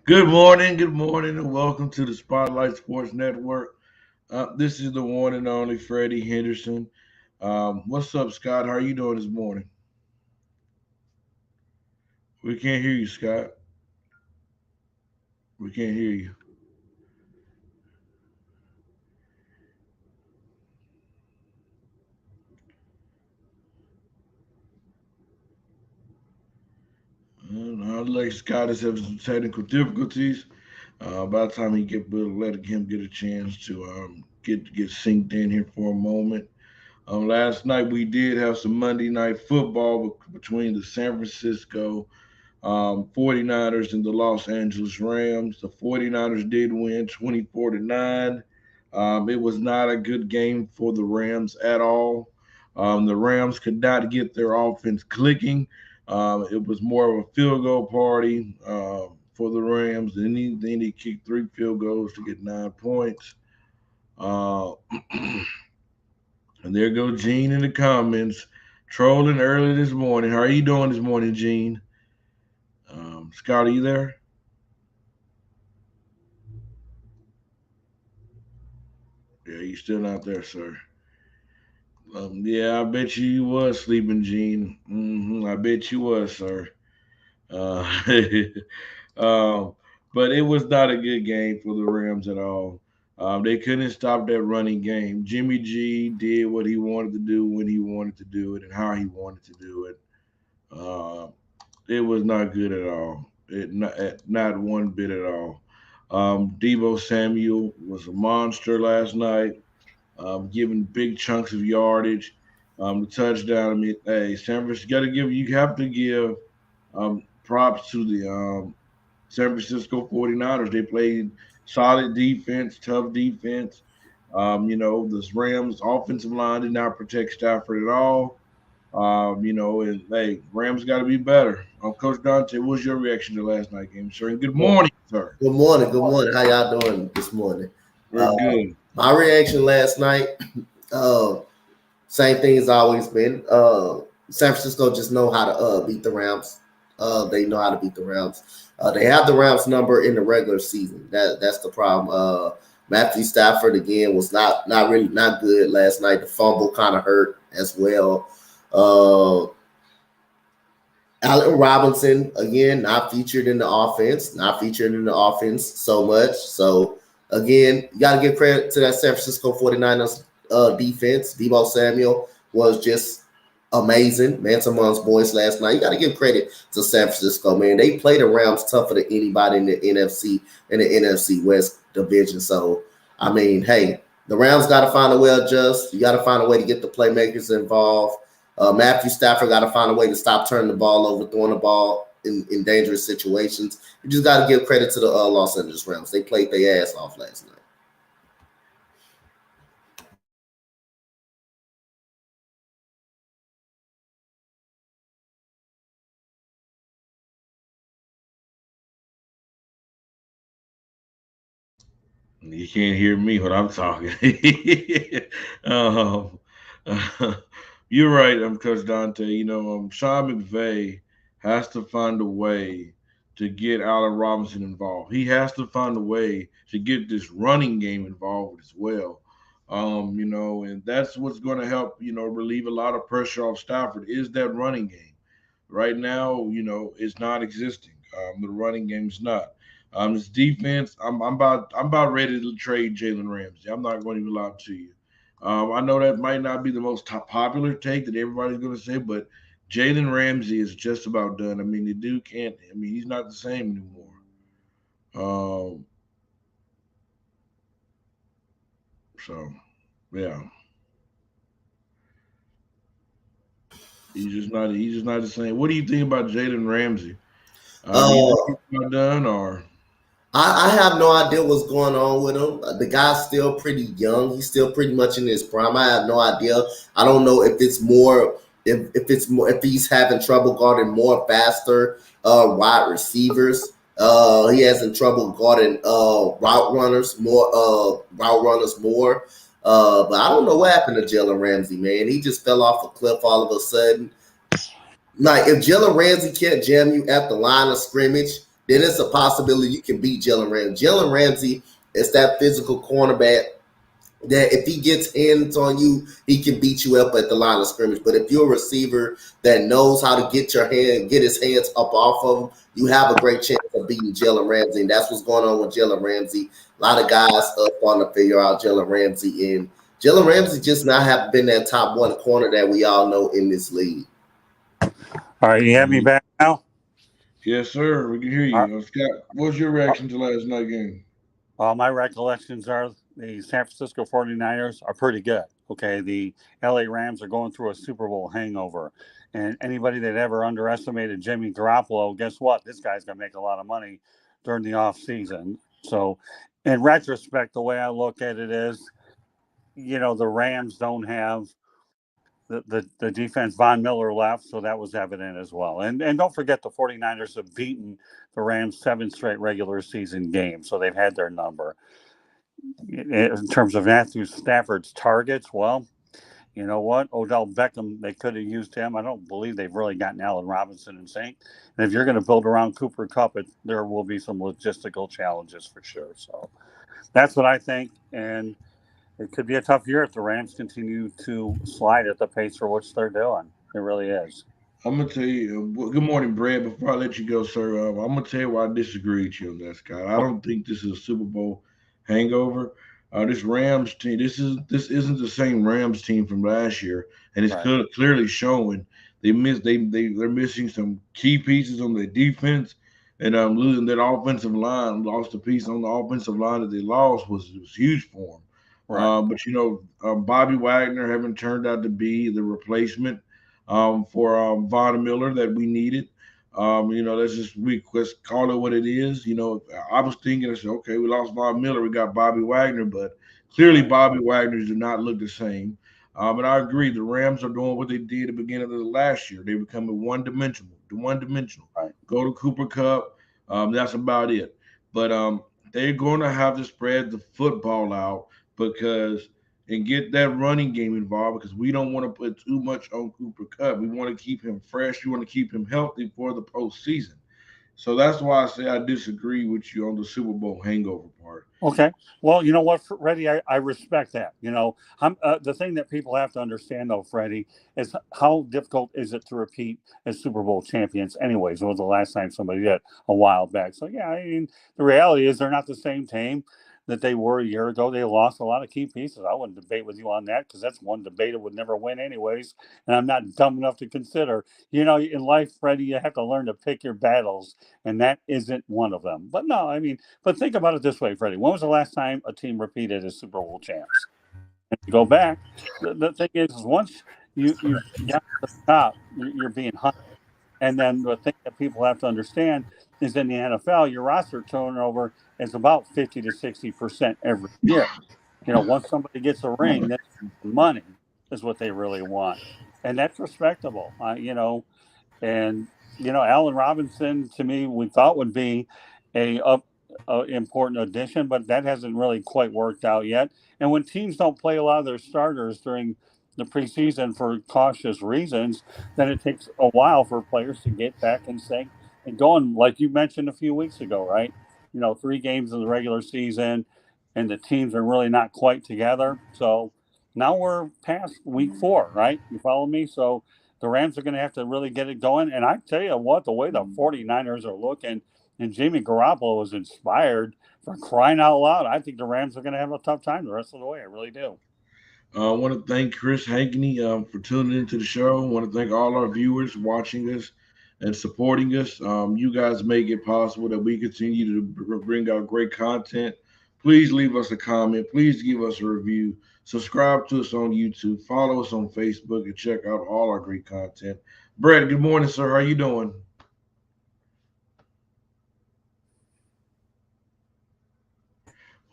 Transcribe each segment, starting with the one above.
Good morning, and welcome to the Spotlight Sports Network. This is the one and only Freddie Henderson. What's up, Scott? How are you doing this morning? We can't hear you, Scott. We can't hear you. Like Scott is having some technical difficulties. By the time he get, we'll let him get a chance to get synced in here for a moment. Last night we did have some Monday night football between the San Francisco 49ers and the Los Angeles Rams. The 49ers did win 24 to 9. It was not a good game for the Rams at all. The Rams could not get their offense clicking. It was more of a field goal party for the Rams. Then they kicked three field goals to get 9 points. Uh, and there go Gene in the comments, trolling early this morning. How are you doing this morning, Gene? Scott, are you there? Yeah, you still not there, sir. Yeah, I bet you was sleeping, Gene. I bet you was, sir. Uh, um, but it was not a good game for the Rams at all. They couldn't stop that running game. Jimmy G did what he wanted to do when he wanted to do it and how he wanted to do it. Uh, it was not good at all. Not one bit at all. Debo Samuel was a monster last night, giving big chunks of yardage. The touchdown. I mean, hey, San Francisco got to give. You have to give props to the San Francisco 49ers. They played solid defense, tough defense. The Rams offensive line did not protect Stafford at all. And hey, Rams got to be better. Coach Dante, what was your reaction to last night game, sir? And good Well, morning, sir. good morning. Good morning. How y'all doing this morning? We're Uh, good. my reaction last night, uh, same thing as always been. San Francisco just know how to beat the Rams. They know how to beat the Rams. They have the Rams number in the regular season. That's the problem. Matthew Stafford again was not good last night. The fumble kind of hurt as well. Uh, Allen Robinson again not featured in the offense so much. So again, you got to give credit to that San Francisco 49ers defense. Debo Samuel was just amazing. Man amongst boys last night. You got to give credit to San Francisco, man. They play the Rams tougher than anybody in the NFC West division. So I mean, hey, the Rams got to find a way to adjust. You got to find a way to get the playmakers involved. Matthew Stafford got to find a way to stop turning the ball over, throwing the ball in dangerous situations. You just got to give credit to the Los Angeles Rams. They played their ass off last night. You can't hear me when I'm talking. um, you're right, Coach Dante. Sean McVay has to find a way to get Allen Robinson involved. He has to find a way to get this running game involved as well. And that's what's going to help, relieve a lot of pressure off Stafford is that running game. Right now, it's not existing. The running game's not. This defense, I'm about ready to trade Jalen Ramsey. I'm not going to even lie to you. I know that might not be the most popular take that everybody's going to say, but Jalen Ramsey is just about done. I mean, the dude can't. I mean, he's not the same anymore. Um, so yeah, he's just not the same. What do you think about Jalen Ramsey? Do you think Uh, he's about done or? I have no idea what's going on with him. The guy's still pretty young. He's still pretty much in his prime. I have no idea. I don't know if it's more if he's having trouble guarding more faster wide receivers. He has in trouble guarding route runners more. But I don't know what happened to Jalen Ramsey, man. He just fell off a cliff all of a sudden. Like if Jalen Ramsey can't jam you at the line of scrimmage, then it's a possibility you can beat Jalen Ramsey. Jalen Ramsey is that physical cornerback that if he gets hands on you, he can beat you up at the line of scrimmage. But if you're a receiver that knows how to get his hands up off of him, you have a great chance of beating Jalen Ramsey. And that's what's going on with Jalen Ramsey. A lot of guys starting to figure out Jalen Ramsey, and Jalen Ramsey just not have been that top one corner that we all know in this league. All right, you have me back now? Yes, sir. We can hear All right. you. Scott, what's your reaction to last night game? Well, my recollections are the San Francisco 49ers are pretty good. Okay, the LA Rams are going through a Super Bowl hangover. And anybody that ever underestimated Jimmy Garoppolo, guess what? This guy's going to make a lot of money during the off season. So, in retrospect, the way I look at it is, the Rams don't have the defense. Von Miller left, so that was evident as well. And don't forget the 49ers have beaten the Rams 7 straight regular season games, so they've had their number. In terms of Matthew Stafford's targets, well, you know what? Odell Beckham, they could have used him. I don't believe they've really gotten Allen Robinson in sync. And if you're going to build around Cooper Kupp, there will be some logistical challenges for sure. So that's what I think. And it could be a tough year if the Rams continue to slide at the pace for which they're doing. It really is. I'm gonna tell you. Good morning, Brad. Before I let you go, sir, I'm gonna tell you why I disagree with you on that, Scott. I don't think this is a Super Bowl hangover. This Rams team, this isn't the same Rams team from last year, and it's Right. clearly showing they're missing some key pieces on their defense, and losing that offensive line. Lost a piece on the offensive line that they lost was huge for them. Right. But Bobby Wagner haven't turned out to be the replacement for Von Miller that we needed. Let's call it what it is. I was thinking, I said, okay, we lost Von Miller, we got Bobby Wagner, but clearly Right. Bobby Wagner do not look the same. And I agree, the Rams are doing what they did at the beginning of the last year. They becoming one dimensional, Right. Go to Cooper Cup, that's about it. But they're going to have to spread the football out because and get that running game involved because we don't want to put too much on Cooper Cup. We want to keep him fresh. We want to keep him healthy for the postseason. So that's why I say I disagree with you on the Super Bowl hangover part. Okay. Well, you know what, Freddie, I respect that. The thing that people have to understand, though, Freddie, is how difficult is it to repeat as Super Bowl champions? Anyways, it was the last time somebody did a while back. So yeah, I mean, the reality is they're not the same team that they were a year ago. They lost a lot of key pieces. I wouldn't debate with you on that because that's one debate that would never win, anyways. And I'm not dumb enough to consider. In life, Freddie, you have to learn to pick your battles, and that isn't one of them. But no, I mean. But think about it this way, Freddie. When was the last time a team repeated as Super Bowl champs? And you go back. The thing is once you've got to the top, you're being hunted. And then the thing that people have to understand is in the NFL, your roster turnover is about 50 to 60% every year. Once somebody gets a ring, then money is what they really want, and that's respectable. And Allen Robinson to me we thought would be a important addition, but that hasn't really quite worked out yet. And when teams don't play a lot of their starters during the preseason for cautious reasons, then it takes a while for players to get back in sync and going. Like you mentioned a few weeks ago, right? 3 games in the regular season, and the teams are really not quite together. So now we're past week 4, right? You follow me? So the Rams are going to have to really get it going. And I tell you what, the way the 49ers are looking, and Jimmy Garoppolo is inspired, for crying out loud, I think the Rams are going to have a tough time the rest of the way. I really do. I want to thank Chris Hankney for tuning into the show. I want to thank all our viewers watching us and supporting us. You guys make it possible that we continue to bring out great content. Please leave us a comment. Please give us a review. Subscribe to us on YouTube. Follow us on Facebook and check out all our great content. Brett, good morning, sir. How you doing?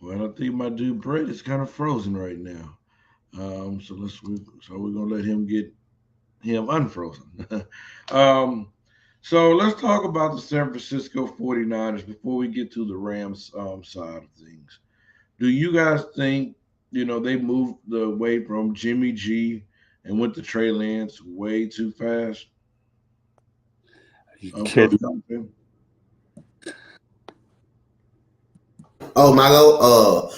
Well, I think my dude Brett is kind of frozen right now. So we're gonna let him get him unfrozen. um, so let's talk about the San Francisco 49ers before we get to the Rams side of things. Do you guys think, they moved the way from Jimmy G and went to Trey Lance way too fast? Are you kidding? Coach Duncan? Oh, my go.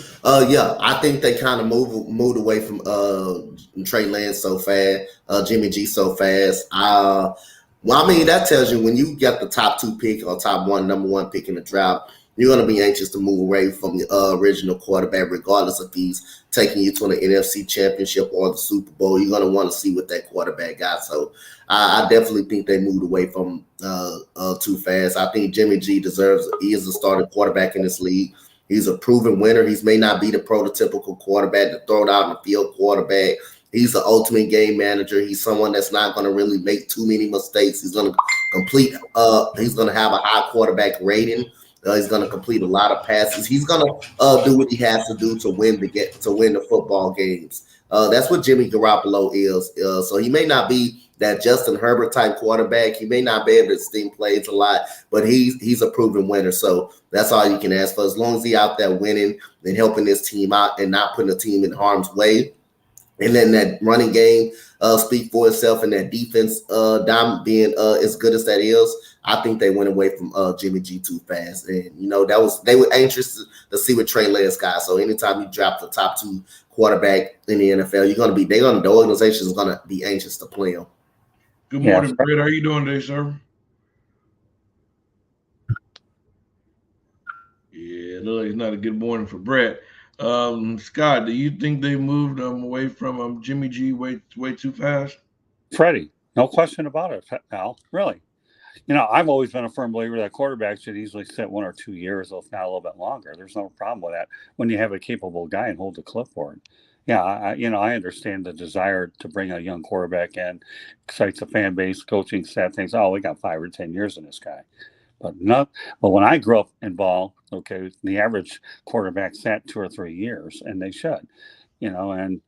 Yeah, I think they kind of moved away from Trey Lance so fast, Jimmy G so fast. Well, I mean that tells you when you get the top two pick or top one, number one pick in the draft, you're gonna be anxious to move away from the original quarterback, regardless if he's taking you to an NFC Championship or the Super Bowl. You're gonna want to see what that quarterback got. So I definitely think they moved away from too fast. I think Jimmy G deserves. He is a starting quarterback in this league. He's a proven winner. He may not be the prototypical quarterback, the throw it out in the field quarterback. He's the ultimate game manager. He's someone that's not going to really make too many mistakes. He's going to complete. He's going to have a high quarterback rating. He's going to complete a lot of passes. He's going to do what he has to do to win the football games. That's what Jimmy Garoppolo is. So he may not be that Justin Herbert type quarterback. He may not be able to steam plays a lot, but he's a proven winner. So that's all you can ask for. As long as he out there winning and helping his team out and not putting the team in harm's way. And then that running game speak for itself, and that defense being as good as that is, I think they went away from Jimmy G too fast. And they were anxious to see what Trey Lance got. So anytime you drop the top two quarterback in the NFL, the organization is gonna be anxious to play him. Good Yeah, morning, Brett. How you doing today, sir? Yeah, no, it's not a good morning for Brett. Scott, do you think they moved away from Jimmy G way too fast? Freddie, no question about it, pal. Really. I've always been a firm believer that quarterbacks should easily sit 1 or 2 years, if not a little bit longer. There's no problem with that when you have a capable guy and hold the clipboard. Yeah, I understand the desire to bring a young quarterback in, excites the fan base, coaching staff thinks, oh, we got 5 or 10 years in this guy. But not. But when I grew up in ball, okay, the average quarterback sat 2 or 3 years, and they should. And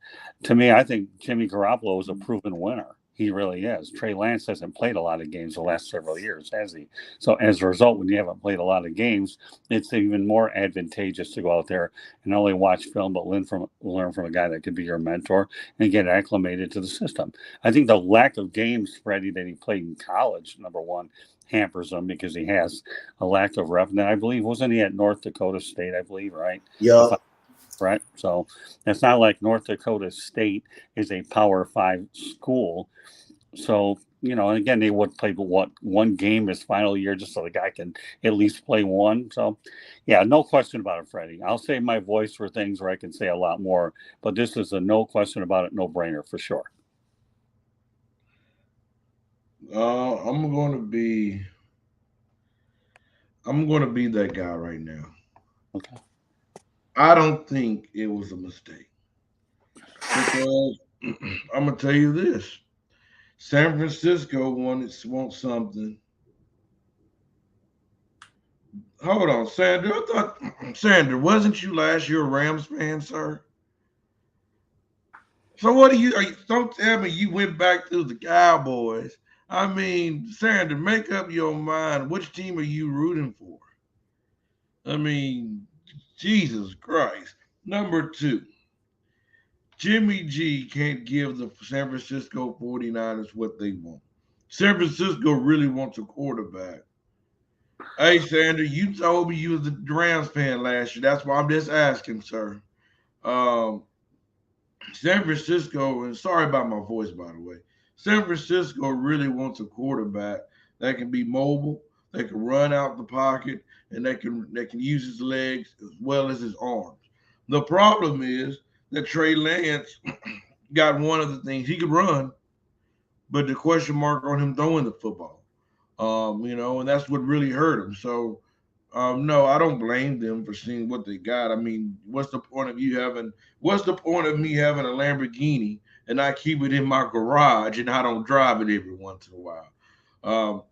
to me, I think Jimmy Garoppolo is a proven winner. He really is. Trey Lance hasn't played a lot of games the last several years, has he? So as a result, when you haven't played a lot of games, it's even more advantageous to go out there and not only watch film, but learn from a guy that could be your mentor and get acclimated to the system. I think the lack of games, Freddie, that he played in college, number one, hampers him because he has a lack of rep. And then I believe, wasn't he at North Dakota State, I believe, right? Yeah. Right. So it's not like North Dakota State is a Power Five school. So, and again, they would play one game his final year just so the guy can at least play one. So, yeah, no question about it, Freddie. I'll save my voice for things where I can say a lot more, but this is a no question about it, no brainer for sure. I'm going to be that guy right now. Okay. I don't think it was a mistake because I'm gonna tell you this: San Francisco wants something. Hold on, Sandra. I thought Sandra, wasn't you last year a Rams fan, sir? So what are you? Don't tell me you went back to the Cowboys. I mean, Sandra, make up your mind. Which team are you rooting for? I mean, Jesus Christ. Number two, Jimmy G can't give the San Francisco 49ers what they want. San Francisco really wants a quarterback. Hey, Sandra, you told me you was a Rams fan last year. That's why I'm just asking, sir. Um, San Francisco, and sorry about my voice, by the way. San Francisco really wants a quarterback that can be mobile, that can run out the pocket, and that can use his legs as well as his arms. The problem is that Trey Lance got one of the things he could run, but the question mark on him throwing the football. And that's what really hurt him. So, no, I don't blame them for seeing what they got. I mean, what's the point of me having a Lamborghini and I keep it in my garage and I don't drive it every once in a while?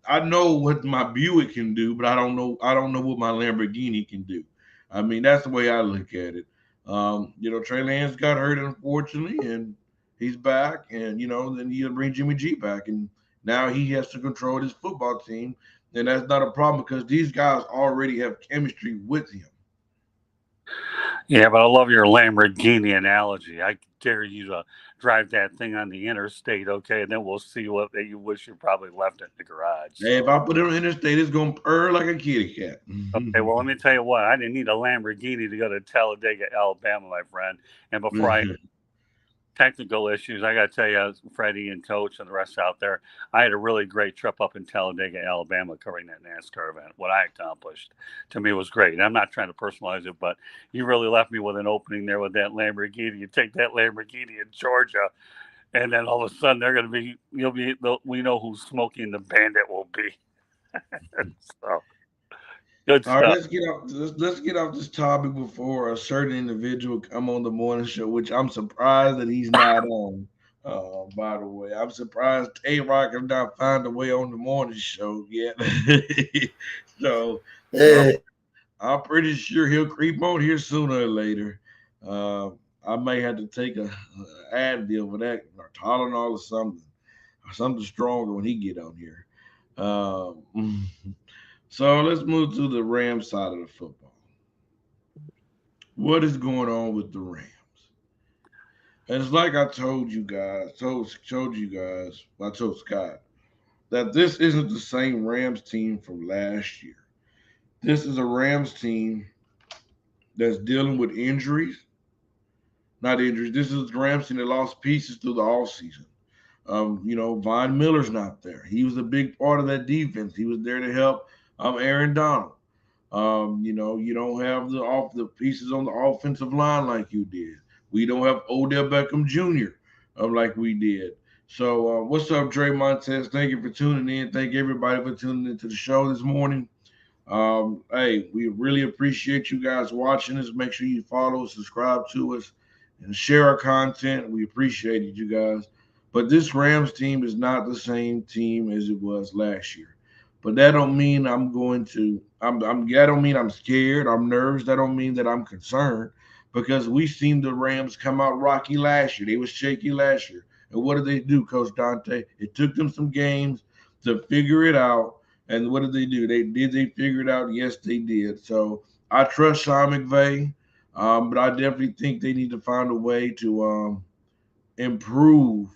I know what my Buick can do, but I don't know what my Lamborghini can do. I mean, that's the way I look at it. Trey Lance got hurt unfortunately, and he's back, and then you bring Jimmy G back, and now he has to control his football team, and that's not a problem because these guys already have chemistry with him. Yeah, but I love your Lamborghini analogy. I dare you to drive that thing on the interstate, okay? And then we'll see what you wish you probably left it in the garage. Hey, if So, I put it on the interstate, it's gonna purr like a kitty cat. okay, well, let me tell you what. I didn't need a Lamborghini to go to Talladega, Alabama, my friend. And before I technical issues, I got to tell you, Freddie and Coach and the rest out there, I had a really great trip up in Talladega, Alabama, covering that NASCAR event. What I accomplished to me was great. And I'm not trying to personalize it, but you really left me with an opening there with that Lamborghini. You take that Lamborghini in Georgia, and then all of a sudden they're going to be, we know who Smokey the Bandit will be. So good All right, stuff. let's get off this topic before a certain individual come on the morning show, which I'm surprised that he's not on. By the way, I'm surprised A Rock has not found a way on the morning show yet. so, so Eh, I'm pretty sure he'll creep on here sooner or later. I may have to take a Advil for that, or Tylenol or something stronger when he get on here. Um, so let's move to the Rams side of the football. What is going on with the Rams? And it's like I told you guys, told you guys, I told Scott that this isn't the same Rams team from last year. This is a Rams team that's dealing with injuries, not injuries. This is the Rams team that lost pieces through the offseason. Von Miller's not there. He was a big part of that defense. He was there to help Aaron Donald. You don't have the pieces on the offensive line like you did. We don't have Odell Beckham Jr. Like we did. So what's up, Dre Montez? Thank you for tuning in. Thank everybody for tuning into the show this morning. Hey, we really appreciate you guys watching us. Make sure you follow, subscribe to us, and share our content. We appreciate it, you guys. But this Rams team is not the same team as it was last year. But that don't mean I'm going to. That don't mean I'm scared. I'm nervous. That don't mean that I'm concerned because we seen the Rams come out rocky last year. They was shaky last year. And what did they do, Coach Dante? It took them some games to figure it out, and what did they do? They figure it out? Yes, they did. So I trust Sean McVay, but I definitely think they need to find a way to improve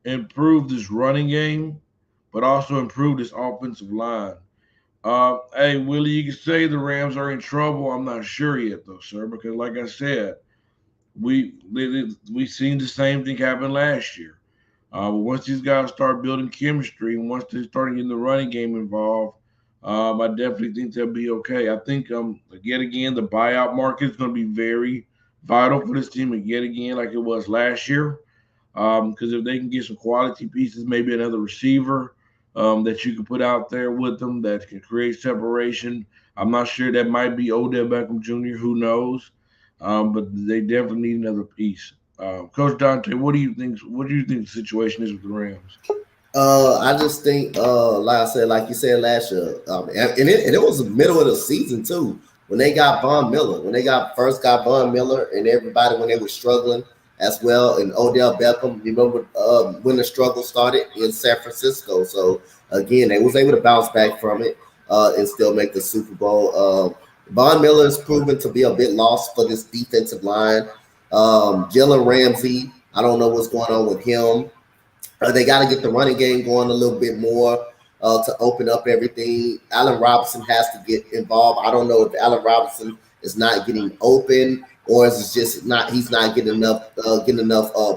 improve this running game, but also improve this offensive line. Hey Willie, you can say the Rams are in trouble. I'm not sure yet though, sir, because like I said, we seen the same thing happen last year. But once these guys start building chemistry and once they start getting the running game involved, I definitely think they'll be okay. I think yet again the buyout market is going to be very vital for this team, and yet again like it was last year. Because if they can get some quality pieces, maybe another receiver that you can put out there with them that can create separation. I'm not sure that might be Odell Beckham Jr. Who knows? But they definitely need another piece. Coach Dante, what do you think? What do you think the situation is with the Rams? I just think, like I said, like you said last year, and it was the middle of the season too when they got Von Miller, when they got Von Miller, and everybody when they were struggling as well, and Odell Beckham. Remember when the struggle started in San Francisco? So again, they was able to bounce back from it and still make the Super Bowl. Von Miller is proven to be a bit lost for this defensive line. Jalen Ramsey, I don't know what's going on with him. They got to get the running game going a little bit more to open up everything. Allen Robinson has to get involved. I don't know if Allen Robinson is not getting open or is it just not he's not getting enough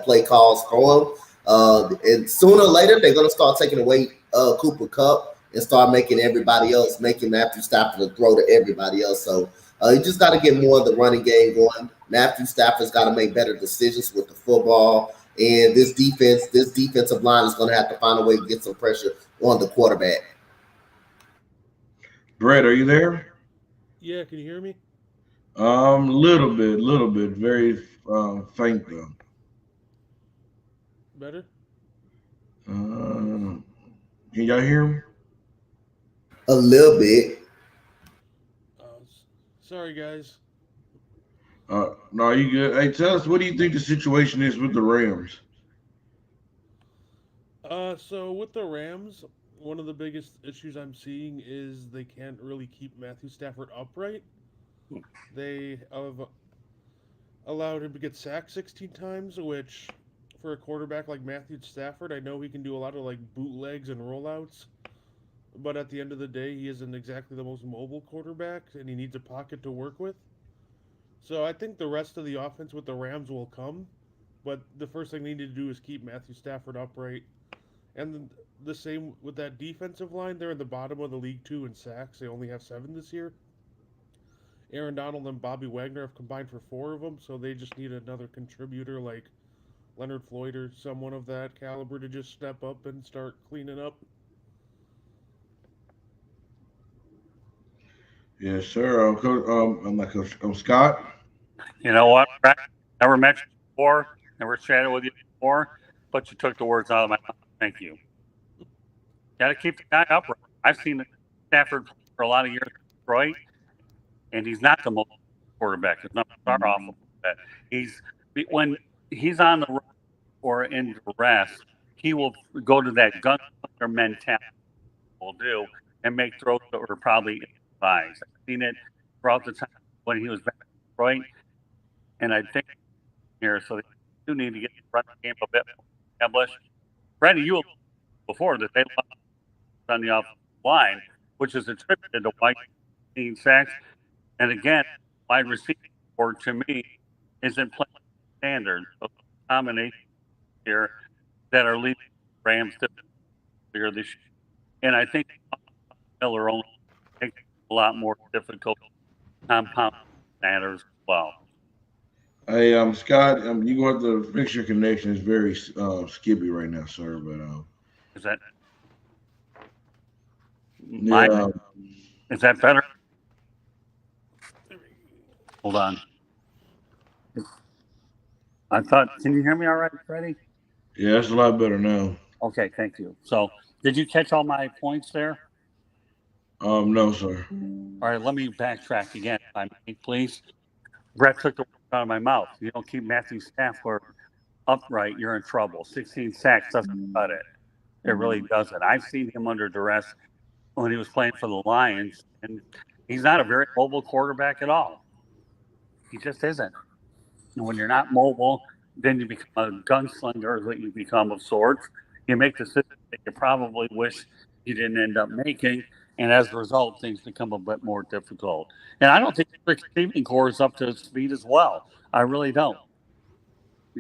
play calls for him. And sooner or later they're going to start taking away Cooper Cup and start making Matthew Stafford throw to everybody else. So you just got to get more of the running game going. Matthew Stafford's got to make better decisions with the football. And this defensive line is going to have to find a way to get some pressure on the quarterback. Brett, are you there? Yeah, can you hear me? Little bit, very faint though. Better? Uh, can y'all hear him? A little bit. Sorry, guys. No, you good? Hey, tell us what do you think the situation is with the Rams? So with the Rams, one of the biggest issues I'm seeing is they can't really keep Matthew Stafford upright. They have allowed him to get sacked 16 times, which for a quarterback like Matthew Stafford, I know he can do a lot of like bootlegs and rollouts, but at the end of the day, he isn't exactly the most mobile quarterback, and he needs a pocket to work with. So I think the rest of the offense with the Rams will come, but the first thing they need to do is keep Matthew Stafford upright. And the same with that defensive line. They're in the bottom of the league too in sacks. They only have 7 this year. Aaron Donald and Bobby Wagner have combined for 4 of them, so they just need another contributor like Leonard Floyd or someone of that caliber to just step up and start cleaning up. Yes, sir. I'm not Coach. Scott. You know what, Brett? Never met you before, never chatted with you before, but you took the words out of my mouth. Thank you. Got to keep the guy upright. I've seen Stafford play for a lot of years in Detroit, and he's not the most quarterback. His numbers are off a little bit. He's when he's on the road or in duress, he will go to that gunslinger mentality. Will do and make throws that were probably ill-advised. I've seen it throughout the time when he was back in Detroit, and I think here, so they do need to get the run game a bit more established. Freddie, you alluded before that they lost on the offensive line, which is attributed to wide 15 sacks. And again, wide receiver core to me isn't playing standard. So combination here that are leading the Rams to here this year. And I think Miller only makes it a lot more difficult compound matters as well. Hey, Scott. You going to fix your connection? Is very skippy right now, sir. But Is that my yeah, is that better? Hold on. I thought can you hear me all right, Freddie? yeah, that's a lot better now. Okay, thank you. So did you catch all my points there? No, sir. All right, let me backtrack again, if I may, please. Brett took the words out of my mouth. You don't keep Matthew Stafford upright, you're in trouble. 16 sacks doesn't cut it. It really doesn't. I've seen him under duress when he was playing for the Lions, and he's not a very mobile quarterback at all. He just isn't. And when you're not mobile, then you become a gunslinger that you become of sorts. You make decisions that you probably wish you didn't end up making. And as a result, things become a bit more difficult. And I don't think the receiving core is up to speed as well. I really don't.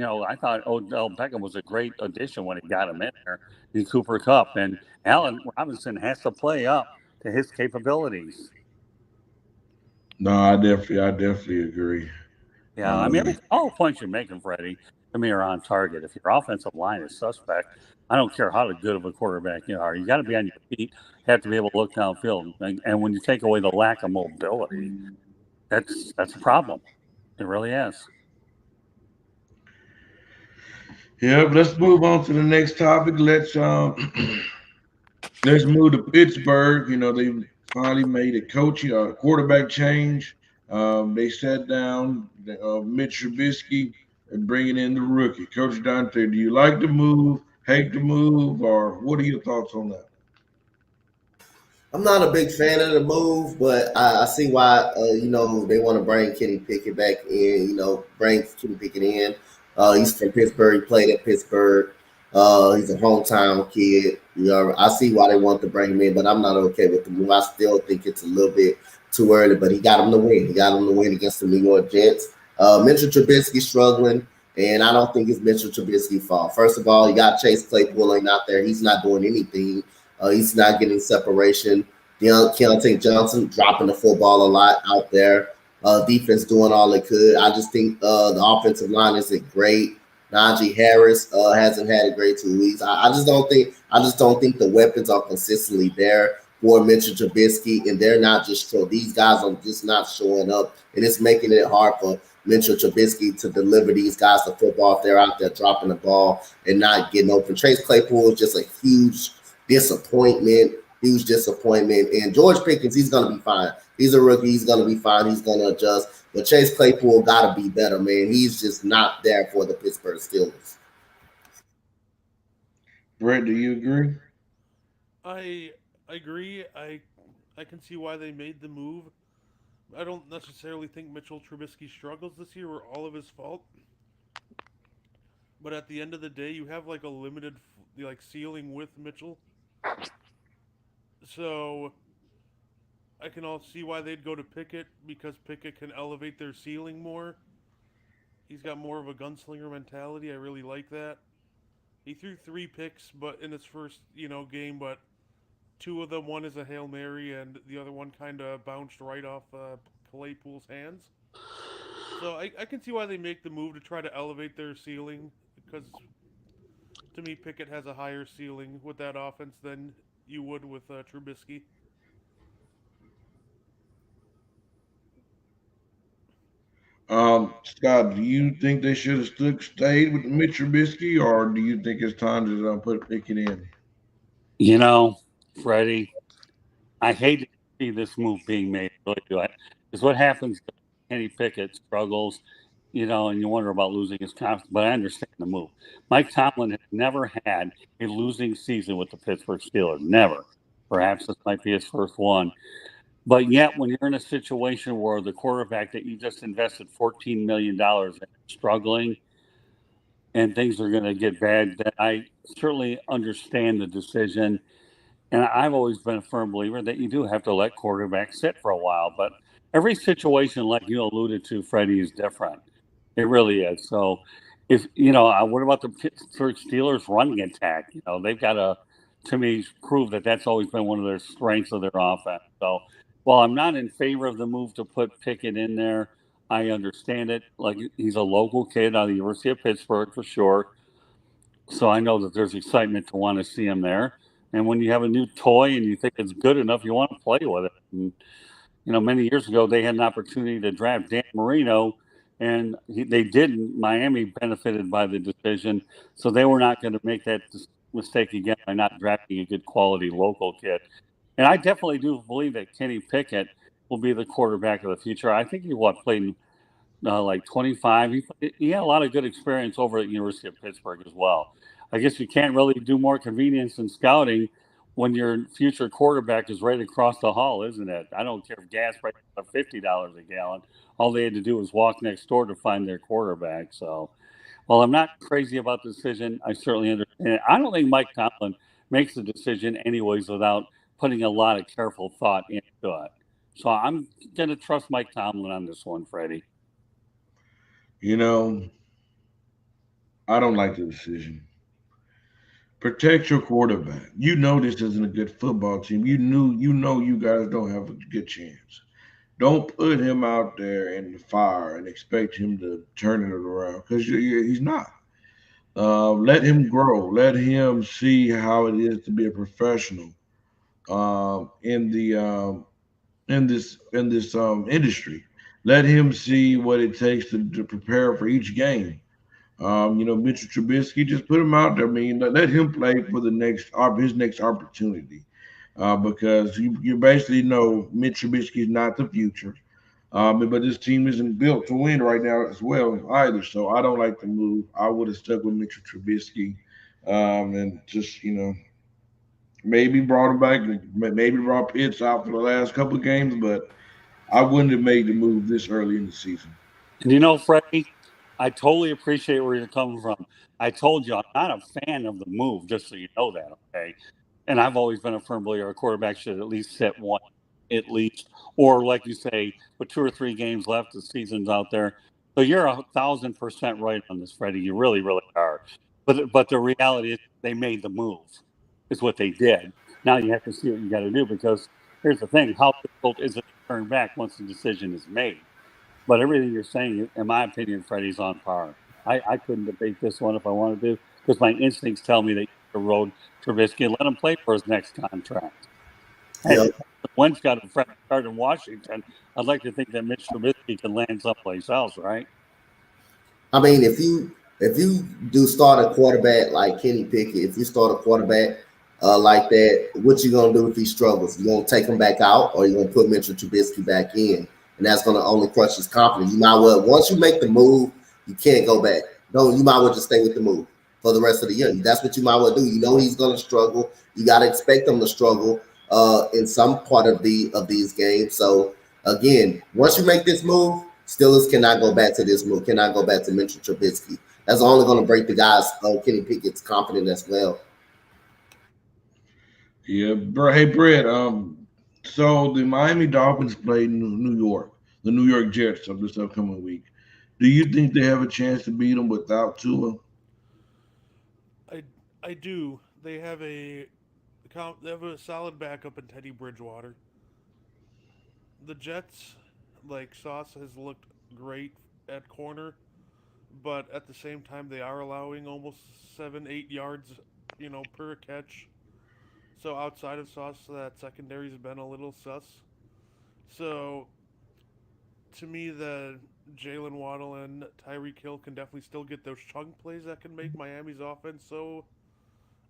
I thought Odell Beckham was a great addition when he got him in there in Cooper Cup. And Allen Robinson has to play up to his capabilities. No, I definitely agree. Yeah, I mean, Um, all the points you're making, Freddie, to me are on target. If your offensive line is suspect, I don't care how good of a quarterback you are. You got to be on your feet. You have to be able to look downfield. And when you take away the lack of mobility, that's a problem. It really is. yeah, but let's move on to the next topic. Let's move to Pittsburgh. They finally made a quarterback change. They sat down Mitch Trubisky and bringing in the rookie, Coach Dante. Do you like the move? Hate the move? Or what are your thoughts on that? I'm not a big fan of the move, but I see why. They want to bring Kenny Pickett back in. Bring Kenny Pickett in. He's from Pittsburgh. He played at Pittsburgh. He's a hometown kid. I see why they want to bring him in, but I'm not okay with the move. I still think it's a little bit too early. But he got him to win. He got him to win against the New York Jets. Mitchell Trubisky struggling. And I don't think it's Mitchell Trubisky's fault. First of all, you got Chase Claypool ain't out there. He's not doing anything. He's not getting separation. Keontae Johnson dropping the football a lot out there. Defense doing all it could. I just think the offensive line isn't great. Najee Harris hasn't had a great 2 weeks. I just don't think. I just don't think the weapons are consistently there for Mitchell Trubisky, and they're not just. These guys are just not showing up, and it's making it hard for Mitchell Trubisky to deliver these guys the football if they're out there dropping the ball and not getting open. Trace Claypool is just a disappointment, huge disappointment. And George Pickens, he's gonna be fine. He's a rookie. He's gonna be fine. He's gonna adjust. But Chase Claypool gotta be better, man. He's just not there for the Pittsburgh Steelers. Brett, do you agree? I agree. I can see why they made the move. I don't necessarily think Mitchell Trubisky struggles this year or all of his fault. But at the end of the day, you have like a limited like ceiling with Mitchell. So I can all see why they'd go to Pickett because Pickett can elevate their ceiling more. He's got more of a gunslinger mentality. I really like that. He threw 3 picks, but in his first game, but two of them, one is a Hail Mary, and the other one kind of bounced right off Claypool's hands. So I can see why they make the move to try to elevate their ceiling because to me Pickett has a higher ceiling with that offense than you would with Trubisky. Scott, do you think they should have stayed with Mitch Trubisky, or do you think it's time to put Pickett in? You know, Freddie, I hate to see this move being made. Really do. Because what happens? Kenny Pickett struggles, and you wonder about losing his confidence. But I understand the move. Mike Tomlin has never had a losing season with the Pittsburgh Steelers. Never. Perhaps this might be his first one. But yet, when you're in a situation where the quarterback that you just invested $14 million in is struggling and things are going to get bad, then I certainly understand the decision. And I've always been a firm believer that you do have to let quarterbacks sit for a while. But every situation, like you alluded to, Freddie, is different. It really is. So, what about the Pittsburgh Steelers running attack? They've got to me, prove that that's always been one of their strengths of their offense. So, while I'm not in favor of the move to put Pickett in there, I understand it. Like he's a local kid out of the University of Pittsburgh for sure. So I know that there's excitement to want to see him there. And when you have a new toy and you think it's good enough, you want to play with it. And, many years ago, they had an opportunity to draft Dan Marino, and they didn't. Miami benefited by the decision. So they were not going to make that mistake again by not drafting a good quality local kid. And I definitely do believe that Kenny Pickett will be the quarterback of the future. I think he played like 25. He had a lot of good experience over at University of Pittsburgh as well. I guess you can't really do more convenience than scouting when your future quarterback is right across the hall, isn't it? I don't care if gas prices are $50 a gallon. All they had to do was walk next door to find their quarterback. So, while I'm not crazy about the decision, I certainly understand it. I don't think Mike Tomlin makes the decision anyways without putting a lot of careful thought into it. So I'm going to trust Mike Tomlin on this one, Freddie. You know, I don't like the decision. Protect your quarterback. You know this isn't a good football team. You guys don't have a good chance. Don't put him out there in the fire and expect him to turn it around because he's not. Let him grow. Let him see how it is to be a professional in the in this industry. Let him see what it takes to prepare for each game. Mitchell Trubisky, just put him out there. I mean, let him play for his next opportunity, because you basically know Mitch Trubisky is not the future. But this team isn't built to win right now as well either. So I don't like the move. I would have stuck with Mitchell Trubisky, and just maybe brought him back, maybe brought Pitts out for the last couple of games, but I wouldn't have made the move this early in the season. And Freddie, I totally appreciate where you're coming from. I told you I'm not a fan of the move, just so you know that, okay? And I've always been a firm believer a quarterback should at least sit one, at least, or like you say, with 2 or 3 games left, the season's out there. So you're 1,000% right on this, Freddie. You really, really are. But the reality is they made the move. Is what they did. Now you have to see what you got to do because here's the thing: how difficult is it to turn back once the decision is made? But everything you're saying, in my opinion, Freddie's on par. I couldn't debate this one if I wanted to because my instincts tell me that you rode Trubisky and let him play for his next contract. Hey, Yep. Wentz got a fresh start in Washington. I'd like to think that Mitch Trubisky can land someplace else, right? I mean, if you do start a quarterback like Kenny Pickett, if you start a quarterback like that, what you gonna do if he struggles? You gonna take him back out, or you gonna put Mitchell Trubisky back in, and that's gonna only crush his confidence. You might well once you make the move, you can't go back. No, you might well just stay with the move for the rest of the year. That's what you might well do. You know he's gonna struggle. You gotta expect him to struggle in some part of these games. So Again, once you make this move, Steelers cannot go back to this move, cannot go back to Mitchell Trubisky. That's only going to break the guys, Kenny Pickett's confidence as well. Yeah, bro. Hey, Brett. So the Miami Dolphins play New York, the New York Jets of this upcoming week. Do you think they have a chance to beat them without Tua? I I do. They have a solid backup in Teddy Bridgewater. The Jets, like Sauce, has looked great at corner, but at the same time they are allowing almost 7-8 yards, per catch. So outside of Sauce, that secondary's been a little sus. So to me, the Jalen Waddle and Tyreek Hill can definitely still get those chunk plays that can make Miami's offense so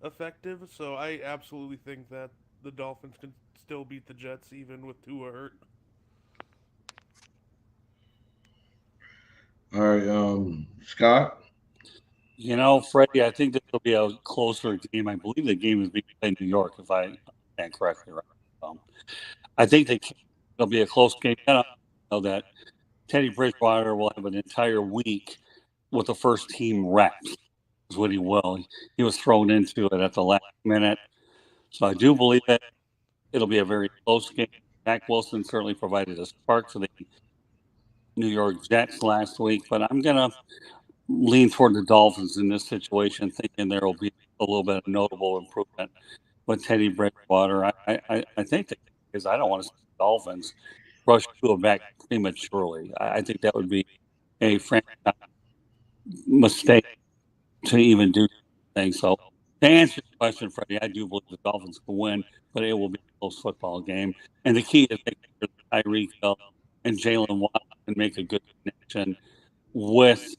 effective. So I absolutely think that the Dolphins can still beat the Jets even with Tua hurt. All right, Scott. Freddie, I think this will be a closer game. I believe the game is being played in New York, if I understand correctly. Right? Um, I think it'll be a close game. And I know that Teddy Bridgewater will have an entire week with the first team reps, is what he will. He was thrown into it at the last minute. So I do believe that it'll be a very close game. Zach Wilson certainly provided a spark for the New York Jets last week, but I'm going to lean toward the Dolphins in this situation, thinking there will be a little bit of notable improvement with Teddy Bridgewater. I think that because I don't want to see the Dolphins rush to a back prematurely. I think that would be a franchise mistake to even do things. So to answer your question, Freddie, I do believe the Dolphins will win, but it will be a close football game. And the key is making sure that Tyreek Hill and Jalen Waddle can make a good connection with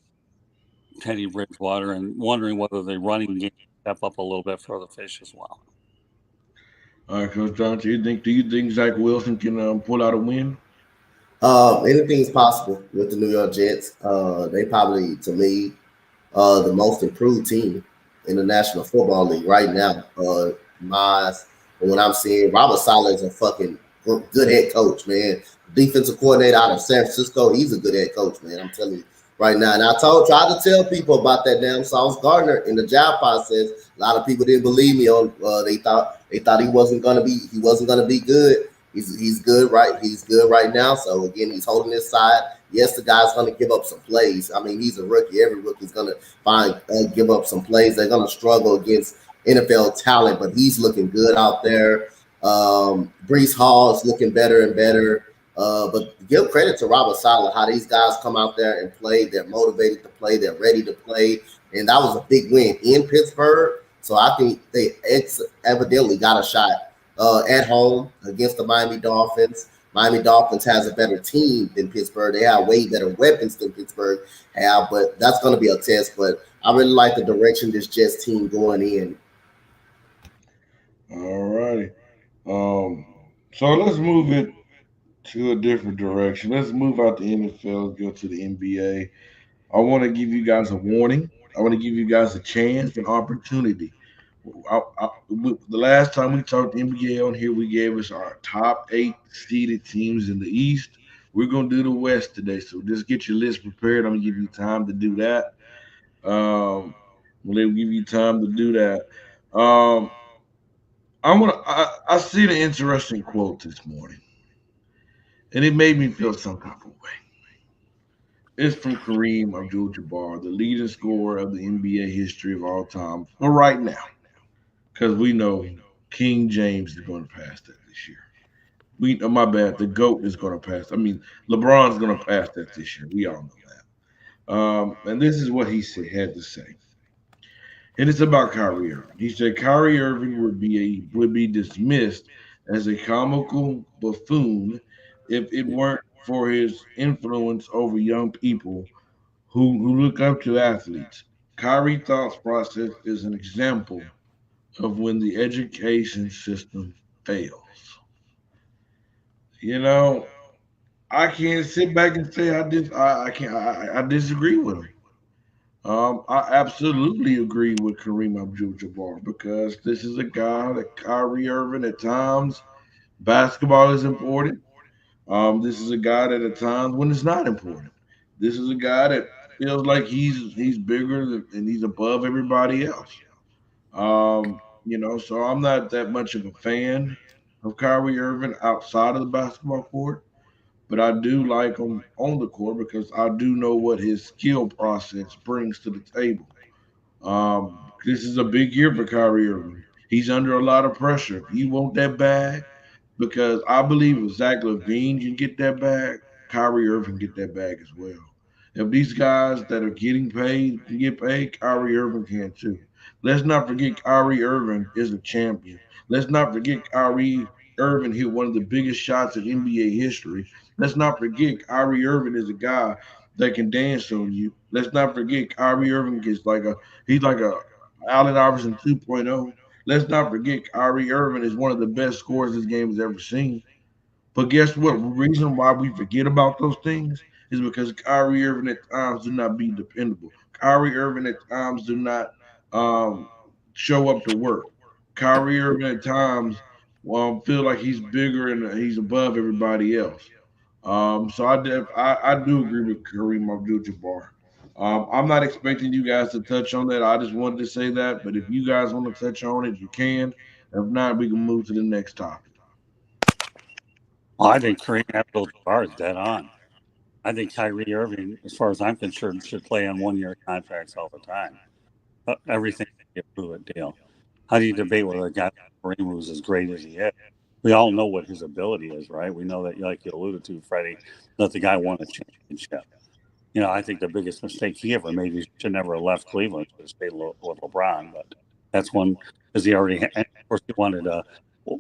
Teddy Bridgewater, and wondering whether the running game step up a little bit for the Fish as well. All right, Coach Johnson. Do you think Zach Wilson can pull out a win? Anything's possible with the New York Jets. They probably, to me, the most improved team in the National Football League right now. My What I'm seeing, Robert Saleh is a fucking good head coach, man. Defensive coordinator out of San Francisco, he's a good head coach, man. I'm telling you right now. And tried to tell people about that damn Sauce Gardner in the job process. A lot of people didn't believe me. On they thought he wasn't gonna be good. He's good, right? He's good right now. So again, he's holding his side. Yes, the guy's going to give up some plays. I mean, he's a rookie. Every rookie's going to give up some plays. They're going to struggle against NFL talent, but he's looking good out there. Brees Hall is looking better and better. But give credit to Robert Saleh, how these guys come out there and play. They're motivated to play. They're ready to play. And that was a big win in Pittsburgh. So I think they evidently got a shot at home against the Miami Dolphins. Miami Dolphins has a better team than Pittsburgh. They have way better weapons than Pittsburgh have, but that's going to be a test. But I really like the direction this Jets team going in. All righty. Um, so let's move it to a different direction. Let's move out the NFL, go to the NBA. I want to give you guys a warning. I want to give you guys a chance, an opportunity. The last time we talked NBA on here, we gave us our top 8 seeded teams in the East. We're gonna do the West today, so just get your list prepared. I'm gonna give you time to do that. We'll give you time to do that. Um, I seen an interesting quote this morning, and it made me feel some kind of way. It's from Kareem Abdul-Jabbar, the leading scorer of the NBA history of all time for right now, because we know King James is going to pass that this year. My bad, the GOAT is going to pass. I mean, LeBron's going to pass that this year. We all know that. And this is what had to say, and it's about Kyrie Irving. He said Kyrie Irving would be dismissed as a comical buffoon if it weren't for his influence over young people who look up to athletes. Kyrie thought process is an example of when the education system fails. You know, I can't sit back and say I can't I disagree with him. I absolutely agree with Kareem Abdul-Jabbar because this is a guy that Kyrie Irving at times basketball is important. This is a guy that at times when it's not important. This is a guy that feels like he's bigger and he's above everybody else. So I'm not that much of a fan of Kyrie Irving outside of the basketball court, but I do like him on the court because I do know what his skill process brings to the table. This is a big year for Kyrie Irving. He's under a lot of pressure. If he want that bag, because I believe if Zach Levine can get that bag, Kyrie Irving get that bag as well. If these guys that are getting paid can get paid, Kyrie Irving can too. Let's not forget Kyrie Irving is a champion. Let's not forget Kyrie Irving hit one of the biggest shots in NBA history. Let's not forget Kyrie Irving is a guy that can dance on you. Let's not forget Kyrie Irving is he's like a Allen Iverson 2.0. Let's not forget Kyrie Irving is one of the best scorers this game has ever seen. But guess what? The reason why we forget about those things is because Kyrie Irving at times do not be dependable. Kyrie Irving at times do not um, show up to work. Kyrie Irving at times feel like he's bigger and he's above everybody else. I do agree with Kareem Abdul-Jabbar. I'm not expecting you guys to touch on that. I just wanted to say that. But if you guys want to touch on it, you can. If not, we can move to the next topic. Well, I think Kareem Abdul-Jabbar is dead on. I think Kyrie Irving, as far as I'm concerned, should play on 1-year contracts all the time. Everything is a prove it deal. How do you debate whether a guy like Kareem who's as great as he is? We all know what his ability is, right? We know that, like you alluded to, Freddie, that the guy won a championship. I think the biggest mistake he ever made, he should never have left Cleveland to stay with LeBron. But that's one, because he already, of course, he wanted to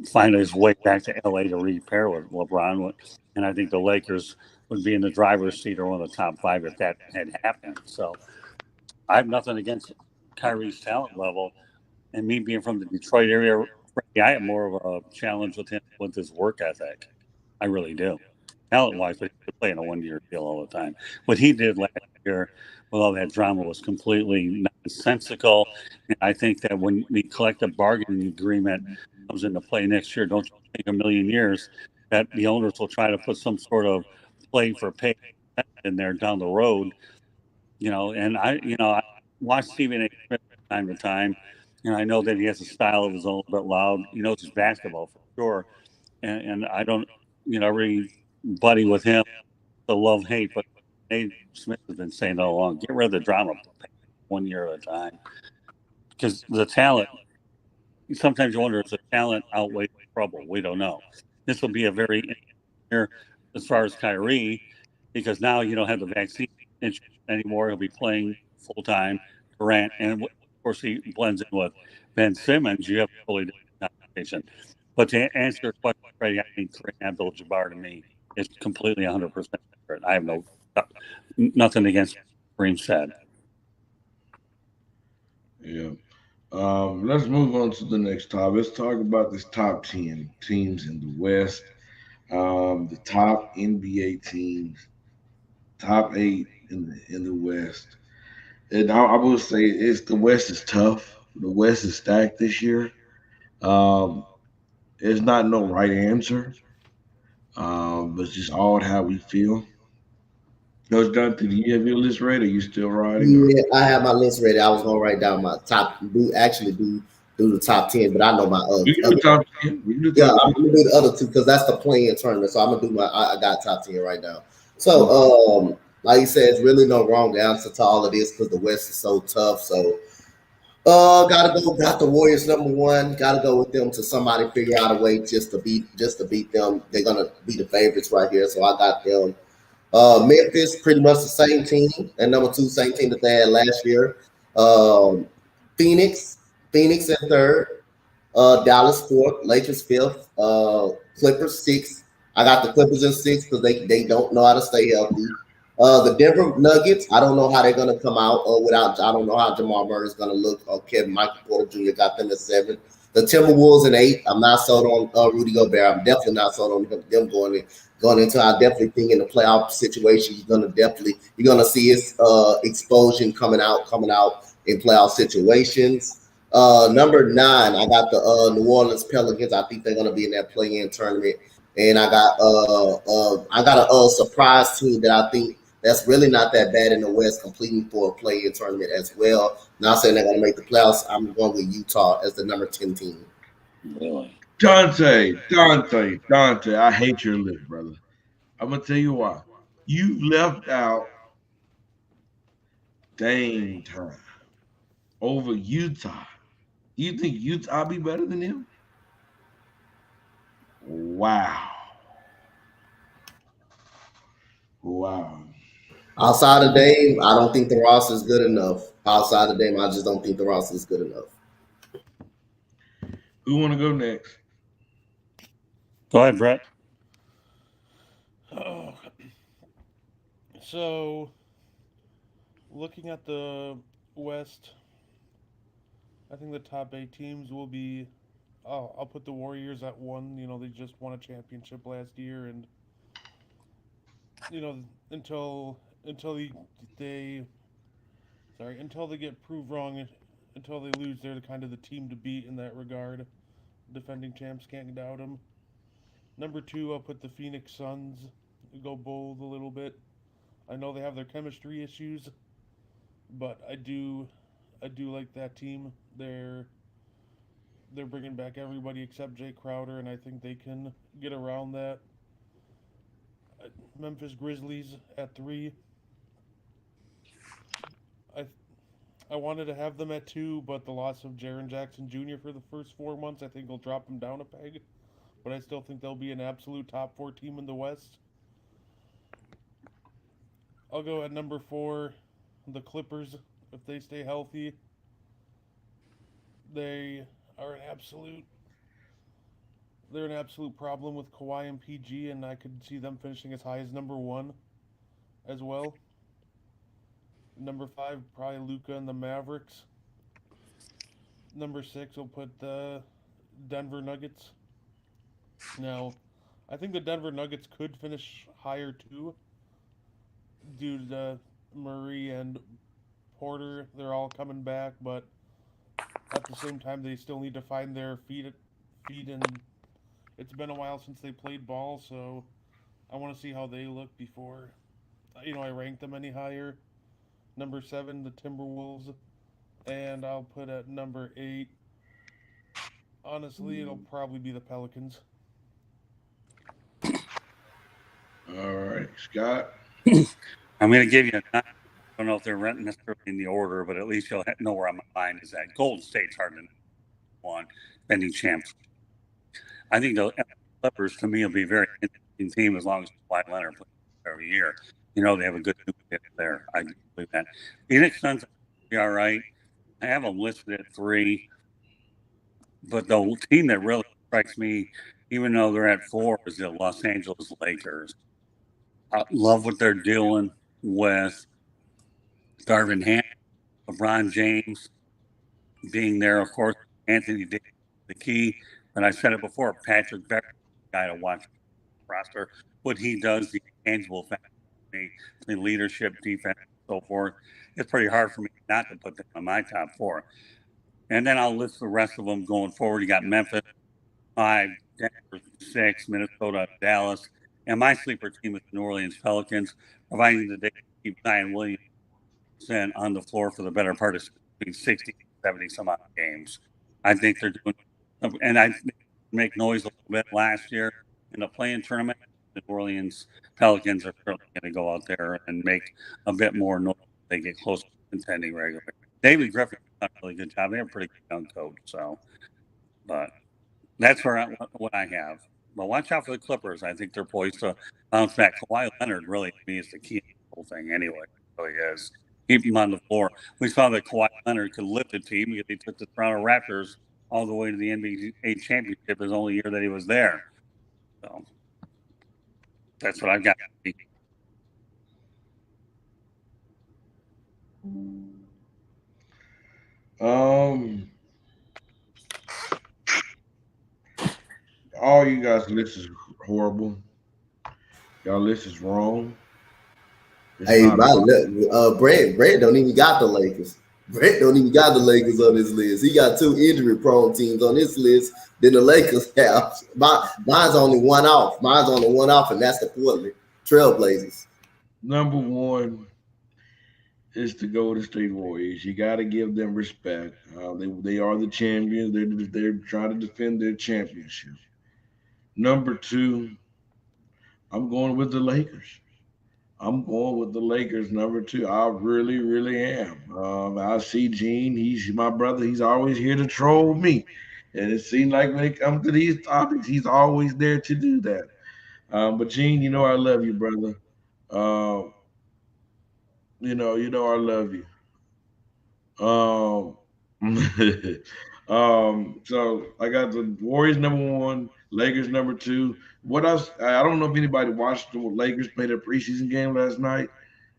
find his way back to LA to repair with LeBron. And I think the Lakers would be in the driver's seat or one of the top 5 if that had happened. So I have nothing against Kyrie's talent level. And me being from the Detroit area, I have more of a challenge with him with his work ethic. I really do. Talent wise, but he could play in a 1-year deal all the time. What he did last year with all that drama was completely nonsensical. And I think that when the collective bargaining agreement comes into play next year, don't take a million years, that the owners will try to put some sort of play for pay in there down the road. I watch Stephen A. Smith from time to time. I know that he has a style of his own, but loud. He knows his basketball for sure. And I don't, really buddy with him, the love hate, but Nate Smith has been saying all along, get rid of the drama 1 year at a time. Because the talent, sometimes you wonder if the talent outweighs the trouble. We don't know. This will be a very year as far as Kyrie, because now you don't have the vaccine anymore. He'll be playing full time. Durant, and of course he blends in with Ben Simmons. You have a totally different conversation. But to answer your question, Freddie, I think Kareem Abdul-Jabbar to me is completely 100% accurate. I have nothing against what Kareem said. Yeah. Let's move on to the next topic. Let's talk about this top 10 teams in the West. The top NBA teams, top 8 in the West. And I will say the West is tough. The West is stacked this year. Um, it's not no right answer. But it's just all how we feel. Coach Duncan, do you have your list ready? Are you still riding or Yeah, I have my list ready. I was gonna write down my top. Do the top 10, but I know my we can do other. top 10? We can do Yeah, top I'm 10. gonna do the other two because that's the playing tournament. So I'm gonna do my. I got top 10 right now. So, Okay. like you said, it's really no wrong answer to all of this because the West is so tough. So, gotta go. Got the Warriors number one. Gotta go with them to somebody figure out a way just to beat them. They're gonna be the favorites right here. So I got them. Memphis, pretty much the same team, and number two, same team that they had last year. Um, Phoenix, Phoenix in third. Dallas fourth, Lakers fifth, Clippers sixth. I got the Clippers in sixth because they don't know how to stay healthy. The Denver Nuggets, I don't know how they're gonna come out without. I don't know how Jamal Murray is gonna look. Kevin Michael Porter Jr. got them at seven. The Timberwolves in eight. I'm not sold on Rudy Gobert. I'm definitely not sold on them going into. I definitely think in the playoff situation, you're gonna see his explosion coming out in playoff situations. Number nine, I got the New Orleans Pelicans. I think they're going to be in that play-in tournament. and I got a surprise team that I think that's really not that bad in the West, completing for a play-in tournament as well. Not saying they're going to make the playoffs. I'm going with Utah as the number 10 team. Really? Dante, I hate your list, brother. I'm gonna tell you why. You left out Dame time over Utah. You think Utah be better than him? Wow. Wow. Outside of Dame, I don't think the roster is good enough. Outside of Dame, I just don't think the roster is good enough. Who wanna go next? Go ahead, Brett. Oh, so looking at the West, I think the top 8 teams will be. Oh, I'll put the Warriors at 1. They just won a championship last year, and you know until they until they get proved wrong, until they lose, they're kind of the team to beat in that regard. Defending champs can't doubt them. Number 2, I'll put the Phoenix Suns. Go bold a little bit. I know they have their chemistry issues, but I do like that team. They're bringing back everybody except Jay Crowder, and I think they can get around that. Memphis Grizzlies at 3. I I wanted to have them at 2, but the loss of Jaren Jackson Jr. for the first 4 months, I think will drop them down a peg. But I still think they'll be an absolute top 4 team in the West. I'll go at number 4, the Clippers. If they stay healthy, they are an absolute. They're an absolute problem with Kawhi and PG, and I could see them finishing as high as number 1 as well. Number 5, probably Luca and the Mavericks. Number 6, we'll put the Denver Nuggets. Now, I think the Denver Nuggets could finish higher too, due to Murray and Porter. They're all coming back, but at the same time, they still need to find their feet, and it's been a while since they played ball, so I want to see how they look before I rank them any higher. Number 7, the Timberwolves, and I'll put at number 8. Honestly, it'll probably be the Pelicans. All right, Scott. I'm going to give you a. I don't know if they're necessarily in the order, but at least you'll know where my mind is at. Golden State's hard to one defending champs. I think the Clippers, to me, will be a very interesting team as long as Kawhi Leonard plays every year. They have a good nucleus there. I believe that. Phoenix Suns will be all right. I have them listed at 3. But the team that really strikes me, even though they're at 4, is the Los Angeles Lakers. I love what they're doing with Darvin Ham, LeBron James being there, of course. Anthony Davis, the key. But I said it before, Patrick Beverley, guy to watch roster. What he does, the tangible factor, the leadership, defense, and so forth. It's pretty hard for me not to put them on my top 4. And then I'll list the rest of them going forward. You got Memphis, 5, Denver, 6, Minnesota, Dallas. And my sleeper team is the New Orleans Pelicans, providing that they keep Zion Williamson on the floor for the better part of 60, 70 some odd games. I think they're doing, and I make noise a little bit last year in the play-in tournament. The New Orleans Pelicans are certainly going to go out there and make a bit more noise if they get close to contending regularly. David Griffin done a really good job. They have a pretty good young coach, but that's what I have. But watch out for the Clippers. I think they're poised to bounce back. Kawhi Leonard really, to me, is the key to the whole thing anyway. So he is. Keep him on the floor. We saw that Kawhi Leonard could lift the team because he took the Toronto Raptors all the way to the NBA championship his only year that he was there. So that's what I've got. All you guys' list is horrible. Y'all list is wrong. It's Hey, not. Brett don't even got the Lakers. Brett don't even got the Lakers on his list. He got two injury-prone teams on his list than the Lakers have. Mine's only one off. Mine's only one off, and that's the Portland Trailblazers. Number one is the Golden State Warriors. You got to give them respect. They are the champions. They're trying to defend their championship. Number two, I'm going with the Lakers. I'm going with the Lakers, number two. I really, really am. I see Gene. He's my brother. He's always here to troll me. And it seems like when it comes to these topics, he's always there to do that. But Gene, you know I love you, brother. Um, I love you. Um, so I got the Warriors number one, Lakers number two. What else? I don't know if anybody watched the Lakers play their preseason game last night.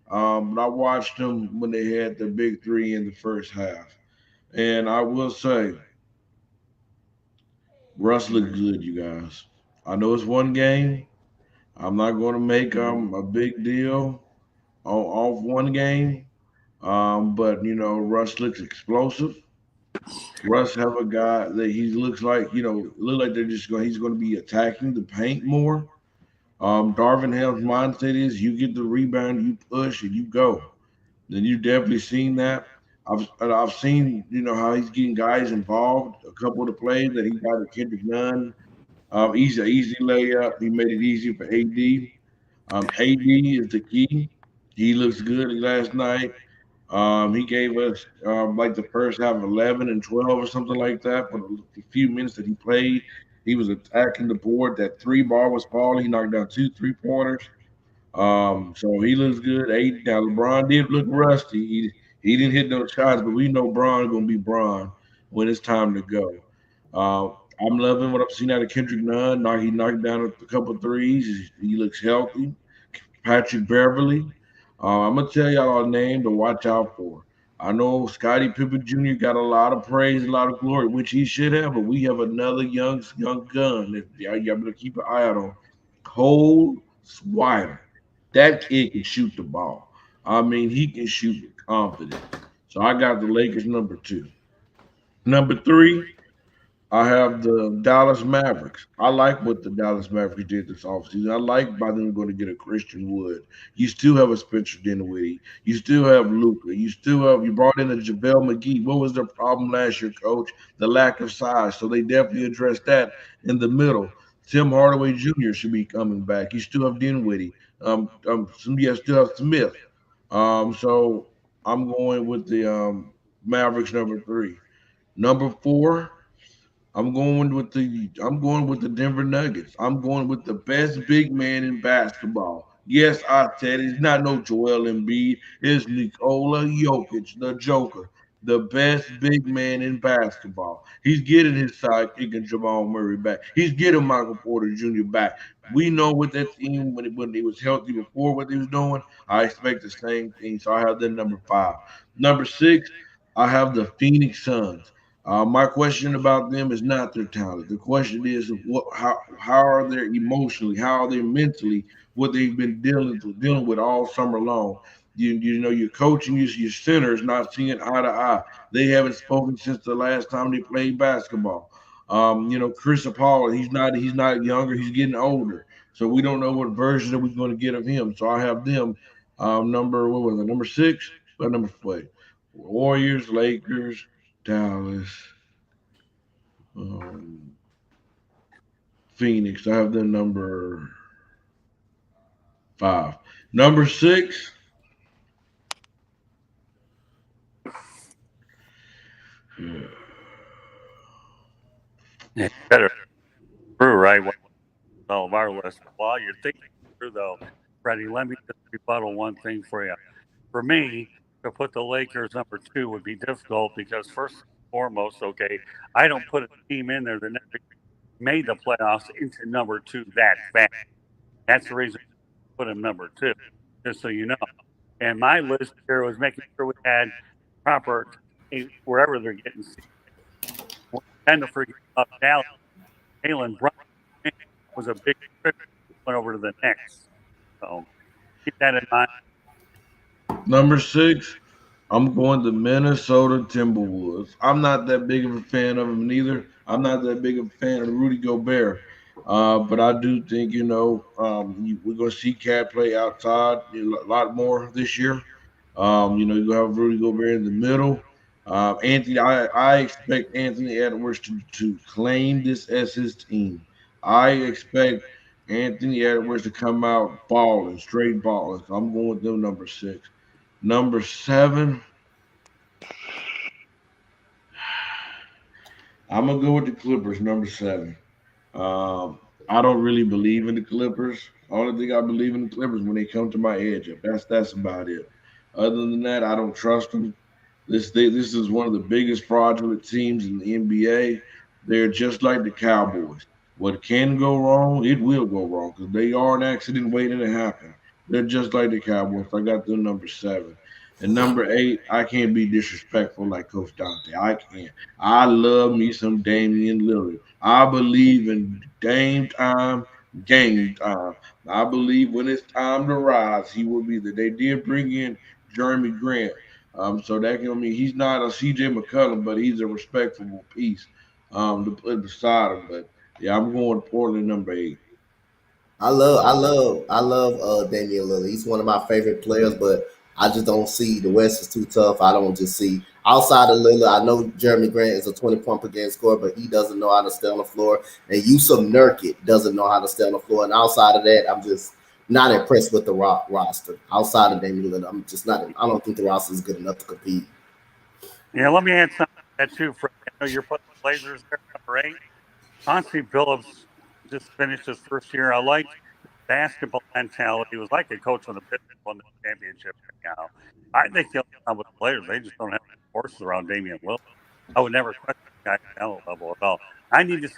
But I watched them when they had the big three in the first half. And I will say, Russ looked good, you guys. I know it's one game. I'm not going to make a big deal off one game. But Russ looks explosive. Russ have a guy that he looks like, look like he's going to be attacking the paint more. Darvin Ham's mindset is you get the rebound, you push, and you go. Then you definitely seen that. I've seen how he's getting guys involved. A couple of the plays that he got at Kendrick Nunn, easy layup. He made it easy for AD. AD is the key. He looks good last night. He gave us like the first half 11 and 12 or something like that. But the few minutes that he played, he was attacking the board. That three ball was falling. He knocked down two three-pointers. So he looks good. Now LeBron did look rusty. He didn't hit those shots, but we know Bron gonna be Bron when it's time to go. Uh, I'm loving what I've seen out of Kendrick Nunn. He knocked down a couple of threes. He looks healthy. Patrick Beverly. I'm gonna tell y'all a name to watch out for. I know Scottie Pippen Jr. got a lot of praise, a lot of glory, which he should have, but we have another young gun that y'all better keep an eye out on. Cole Swider. That kid can shoot the ball. I mean, he can shoot with confidence. So I got the Lakers number two. Number three, I have the Dallas Mavericks. I like what the Dallas Mavericks did this offseason. I like by them going to get a Christian Wood. You still have a Spencer Dinwiddie. You still have Luca. You brought in a JaVale McGee. What was their problem last year, coach? The lack of size. So they definitely addressed that in the middle. Tim Hardaway Jr. should be coming back. You still have Dinwiddie. Still have Smith. So I'm going with the Mavericks number three. Number four, I'm going with the Denver Nuggets. I'm going with the best big man in basketball. Yes, I said it's not no Joel Embiid. It's Nikola Jokic, the Joker, the best big man in basketball. He's getting his sidekick and Jamal Murray back. He's getting Michael Porter Jr. back. We know what that team when he was healthy before what he was doing. I expect the same thing. So I have that number five. Number six, I have the Phoenix Suns. My question about them is not their talent. The question is how are they emotionally, how are they mentally, what they've been dealing with all summer long. Your coaching your centers not seeing eye to eye. They haven't spoken since the last time they played basketball. Chris Paul, he's not younger, he's getting older. So we don't know what version that we're going to get of him. So I have them number what was it, number six? Number four. Warriors, Lakers, Dallas, um, Phoenix. I have them number five. Number six. Yeah, better through, right? All of our list. While you're thinking through, though, Freddie, let me just rebuttal one thing for you. For me, to put the Lakers number two would be difficult because, first and foremost, okay, I don't put a team in there that never made the playoffs into number two that fast. That's the reason I put him number two, just so you know. And my list here was making sure we had proper wherever they're getting. We tend to forget about Dallas. Jalen Brown was a big trip went over to the Knicks. So keep that in mind. Number six. I'm going to Minnesota Timberwolves. I'm not that big of a fan of him neither. I'm not that big of a fan of Rudy Gobert. But I do think, we're going to see Cat play outside a lot more this year. You have Rudy Gobert in the middle. I expect Anthony Edwards to claim this as his team. I expect Anthony Edwards to come out balling, straight balling. So I'm going with them number six. Number seven, I'm gonna go with the Clippers. Number seven. I don't really believe in the Clippers. Only thing I believe in the Clippers when they come to my edge up. That's about it. Other than that, I don't trust them. This is one of the biggest fraudulent teams in the NBA. They're just like the Cowboys. What can go wrong, it will go wrong because they are an accident waiting to happen. They're just like the Cowboys. I got them number seven. And number eight, I can't be disrespectful like Coach Dante. I can't. I love me some Damian Lillard. I believe in game time, game time. I believe when it's time to rise, he will be there. They did bring in Jeremy Grant. So that can mean he's not a CJ McCollum, but he's a respectable piece to put beside him. But yeah, I'm going Portland number eight. I love Damian Lillard. He's one of my favorite players, but I just don't see the West is too tough. I don't just see outside of Lillard. I know Jeremy Grant is a 20-point per game scorer, but he doesn't know how to stay on the floor. And Yusuf Nurkic doesn't know how to stay on the floor. And outside of that, I'm just not impressed with the roster. Outside of Damian Lillard, I'm just not. I don't think the roster is good enough to compete. Yeah, let me add something to that too, Fred. I know you're putting the Blazers there, number eight. Chauncey Billups just finished his first year. I like basketball mentality. He was like a coach when the Pistons won the championship. Now, I think they'll come with the players. They just don't have horses around Damian Lillard. I would never question the guy's talent level at all. I need to see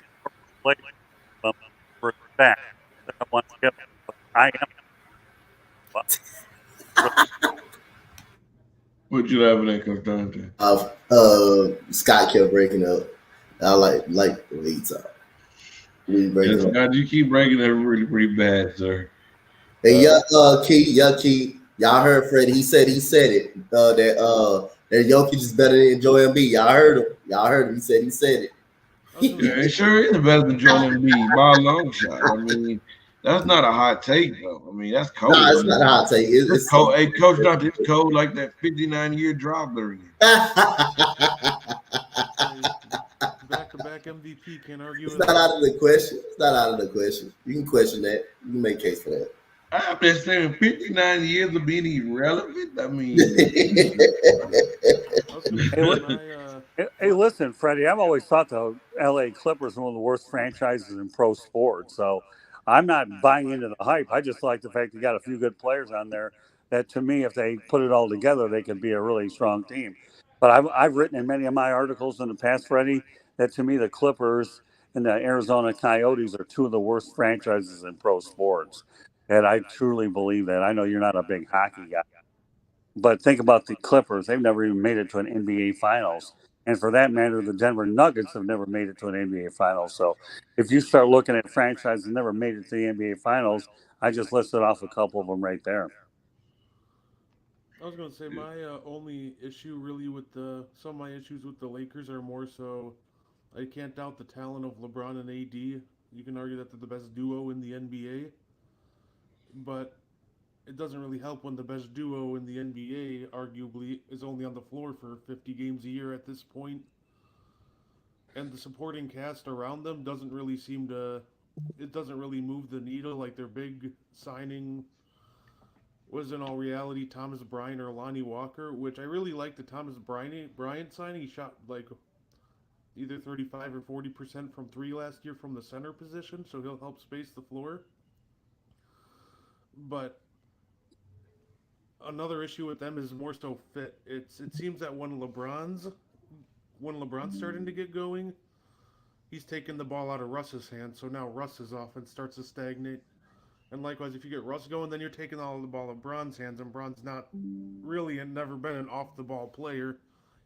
more players respect that I want to give. I am really What you laughing at, Coach Dante? Scott kept breaking up. I like the lead talk. We Yes, breaking up. God, you keep breaking it really pretty bad, sir. Hey, Uh, Key. Y'all heard Freddie. He said it. That Jokic is better than Joel Embiid. Y'all heard him. He said it. I was gonna yeah, say, it sure is better than Joel Embiid by a long shot. I mean, that's not a hot take though. I mean, that's Nah, cold. I it's not a mean, hot take. it's It's cold. Hey, Coach something. Dante, it's cold like that 59-year drought they're in. hey, back-to-back MVP, can't argue It's with not that. out of the question. It's not out of the question. You can question that. You can make a case for that. I've been saying 59 years of being irrelevant. I mean, Jesus. I was gonna Hey, say hey, my listen, Freddie. I've always thought the LA Clippers are one of the worst franchises in pro sports. So I'm not buying into the hype. I just like the fact they got a few good players on there that, to me, if they put it all together, they could be a really strong team. But I've written in many of my articles in the past, Freddie, that to me the Clippers and the Arizona Coyotes are two of the worst franchises in pro sports. And I truly believe that. I know you're not a big hockey guy. But think about the Clippers. They've never even made it to an NBA Finals. And for that matter, the Denver Nuggets have never made it to an NBA Finals. So if you start looking at franchises that never made it to the NBA Finals, I just listed off a couple of them right there. I was gonna say my only issue really with the some of my issues with the Lakers are more so I can't doubt the talent of LeBron and AD. You can argue that they're the best duo in the NBA, but it doesn't really help when the best duo in the NBA arguably is only on the floor for 50 games a year at this point, and the supporting cast around them doesn't really seem to it doesn't really move the needle like their big signing was in all reality Thomas Bryant or Lonnie Walker, which I really like the Bryant signing. He shot like either 35 or 40% from three last year from the center position, so he'll help space the floor. But another issue with them is more so fit. It seems that when LeBron's starting to get going, he's taking the ball out of Russ's hands. So now Russ's offense starts to stagnate. And likewise, if you get Russ going, then you're taking all the ball out of Bron's hands, and Bron's not really and never been an off the ball player.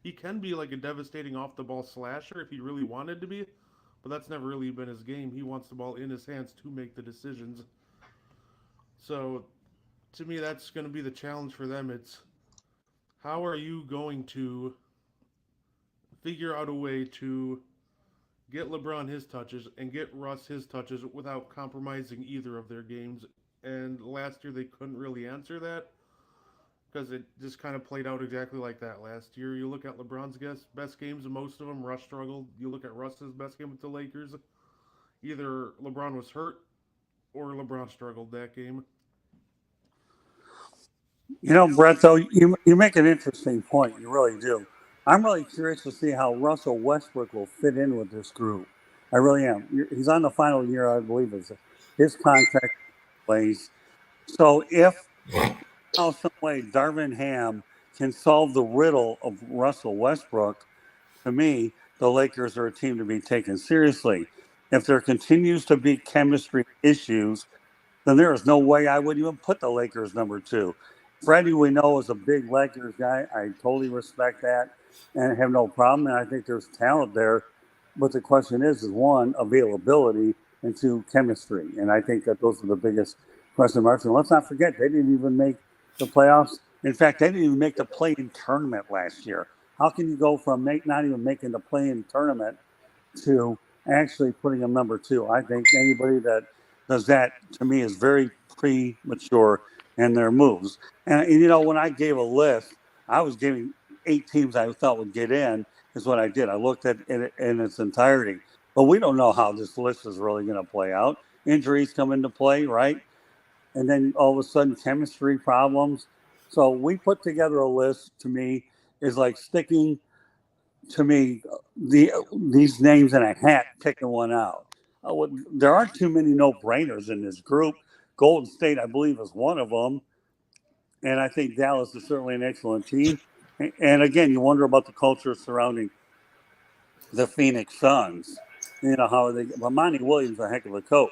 He can be like a devastating off the ball slasher if he really wanted to be, but that's never really been his game. He wants the ball in his hands to make the decisions. So to me, that's going to be the challenge for them. It's how are you going to figure out a way to get LeBron his touches and get Russ his touches without compromising either of their games? And last year they couldn't really answer that because it just kind of played out exactly like that last year. You look at LeBron's best games, and most of them, Russ struggled. You look at Russ's best game with the Lakers, either LeBron was hurt or LeBron struggled that game. Brett, though, you make an interesting point. You really do. I'm really curious to see how Russell Westbrook will fit in with this group. I really am. He's on the final year, I believe, is his contract plays. So if some way Darvin Ham can solve the riddle of Russell Westbrook, to me, the Lakers are a team to be taken seriously. If there continues to be chemistry issues, then there is no way I would even put the Lakers number two. Freddie, we know, is a big Lakers guy. I totally respect that and have no problem. And I think there's talent there. But the question is one, availability, and two, chemistry. And I think that those are the biggest question marks. And let's not forget, they didn't even make the playoffs. In fact, they didn't even make the play-in tournament last year. How can you go from not even making the play-in tournament to actually putting them number two? I think anybody that does that, to me, is very premature in their moves. And when I gave a list, I was giving 8 teams I thought would get in, is what I did. I looked at it in its entirety. But we don't know how this list is really going to play out. Injuries come into play, right? And then all of a sudden, chemistry problems. So we put together a list, to me, is like sticking, to me, these names in a hat, picking one out. There aren't too many no-brainers in this group. Golden State, I believe, is one of them. And I think Dallas is certainly an excellent team. And again, you wonder about the culture surrounding the Phoenix Suns. How are they? Well, Monty Williams is a heck of a coach.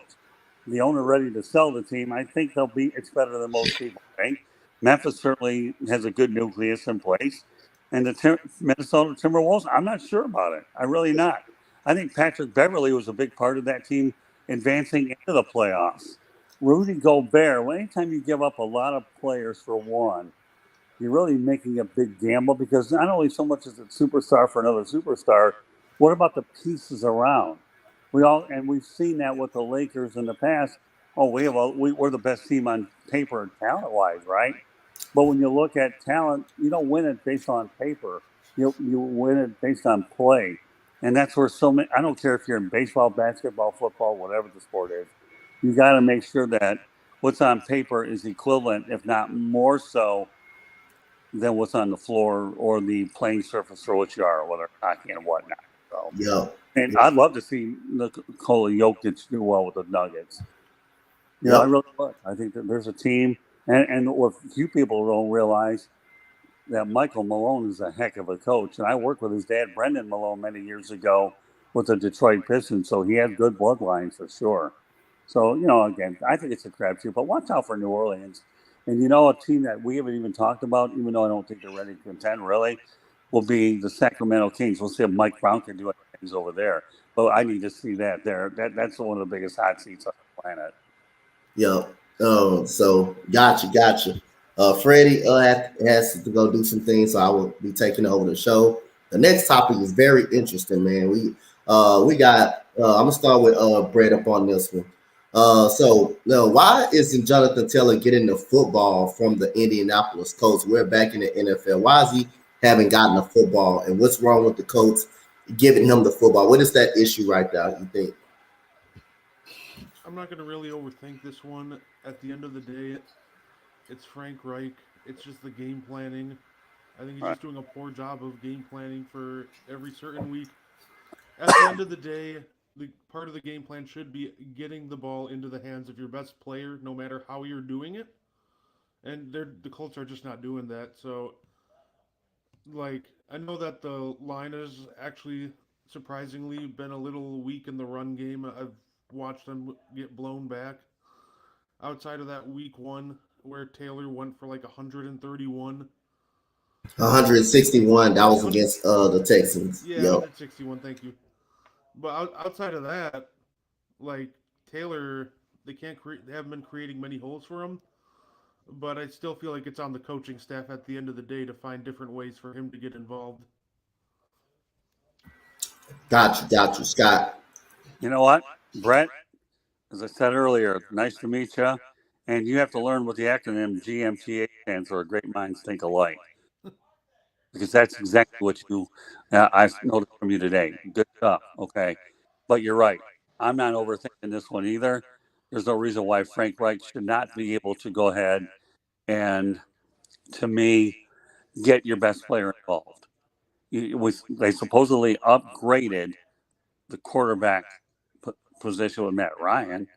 The owner ready to sell the team. I think it's better than most people think. Memphis certainly has a good nucleus in place. And the Minnesota Timberwolves, I'm not sure about it. I really not. I think Patrick Beverly was a big part of that team advancing into the playoffs. Rudy Gobert, well, anytime you give up a lot of players for one, you're really making a big gamble, because not only so much is it superstar for another superstar, what about the pieces around? We've seen that with the Lakers in the past. Oh, we're the best team on paper talent wise, right? But when you look at talent, you don't win it based on paper. You win it based on play, and that's where so many. I don't care if you're in baseball, basketball, football, whatever the sport is. You got to make sure that what's on paper is equivalent, if not more so, than what's on the floor or the playing surface for which you are, whether hockey and whatnot. So, Yeah. and I'd love to see Nikola Jokic do well with the Nuggets. I Yep. really would. I think that there's a team, and what few people don't realize, that Michael Malone is a heck of a coach. And I worked with his dad, Brendan Malone, many years ago with the Detroit Pistons, so he has good bloodlines for sure. So, again, I think it's a crapshoot, but watch out for New Orleans. And, a team that we haven't even talked about, even though I don't think they're ready to contend, really, will be the Sacramento Kings. We'll see if Mike Brown can do things over there. But I need to see that there. That's one of the biggest hot seats on the planet. Yep. So gotcha. Freddie has to go do some things, so I will be taking over the show. The next topic is very interesting, man. We got. I'm gonna start with Brett up on this one. So now, why isn't Jonathan Taylor getting the football from the Indianapolis Colts? We're back in the NFL. Why is he haven't gotten the football, and what's wrong with the Colts giving him the football? What is that issue right there, you think? I'm not going to really overthink this one. At the end of the day, it's Frank Reich. It's just the game planning. I think he's Right. just doing a poor job of game planning for every certain week. At the end of the day, the part of the game plan should be getting the ball into the hands of your best player, no matter how you're doing it. And the Colts are just not doing that. So, I know that the line has actually surprisingly been a little weak in the run game. I've watched them get blown back. Outside of that week one, where Taylor went for like 131. 161. That was 100, against the Texans. yeah, Yep. 161. Thank you. But outside of that, like Taylor, they can't create. They haven't been creating many holes for him. but I still feel like it's on the coaching staff at the end of the day to find different ways for him to get involved. Got you, Scott. You know what, Brett? As I said earlier, nice to meet you. And you have to learn what the acronym GMTA stands for. Great minds think alike, because that's exactly what I've noticed from you today. Good stuff. Okay, but you're right. I'm not overthinking this one either. There's no reason why Frank Reich should not be able to go ahead and, to me, get your best player involved. They supposedly upgraded the quarterback position with Matt Ryan.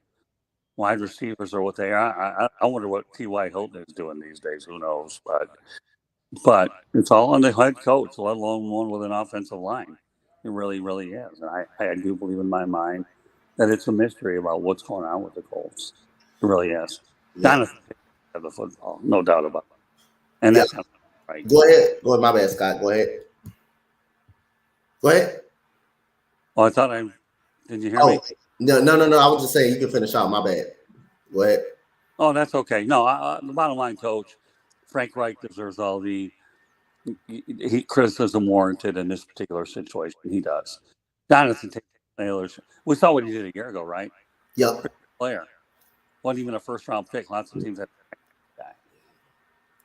Wide receivers are what they are. I wonder what T.Y. Hilton is doing these days. Who knows? But it's all on the head coach, let alone one with an offensive line. It really, really is. And I do believe in my mind that it's a mystery about what's going on with the Colts. It really is. Yeah, Jonathan of the football, no doubt about it. And yeah. that's not right. Go ahead. Go ahead. My bad, Scott. Go ahead. Go ahead. Oh, I thought I did. You hear me? Oh, no. I was just saying you can finish out. My bad. Go ahead. Oh, that's okay. No, the bottom line, Coach Frank Reich deserves all the criticism warranted in this particular situation. He does. Jonathan Taylor, we saw what he did a year ago, right? Yep. Player wasn't even a first round pick. Lots of teams had that guy,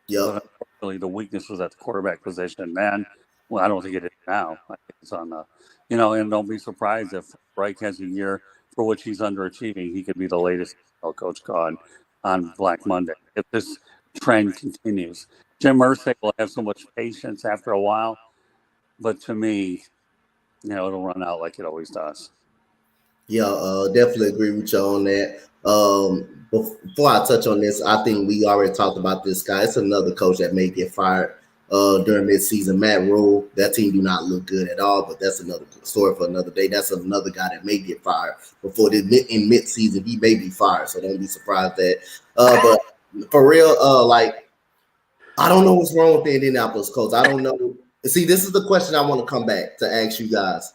Yep. but unfortunately, the weakness was at the quarterback position. Man, well, I don't think it is now. I think it's on the, and don't be surprised if Reich has a year for which he's underachieving. He could be the latest coach called on Black Monday if this trend continues. Jim Irsay will have so much patience after a while, but to me, it'll run out like it always does. Yeah, definitely agree with you on that. Before I touch on this, I think we already talked about this guy. It's another coach that may get fired during mid-season. Matt Rule, that team do not look good at all, but that's another story for another day. That's another guy that may get fired before in mid-season. He may be fired, so don't be surprised that. But for real, like I don't know what's wrong with the Indianapolis Colts. I don't know. See, this is the question I want to come back to ask you guys.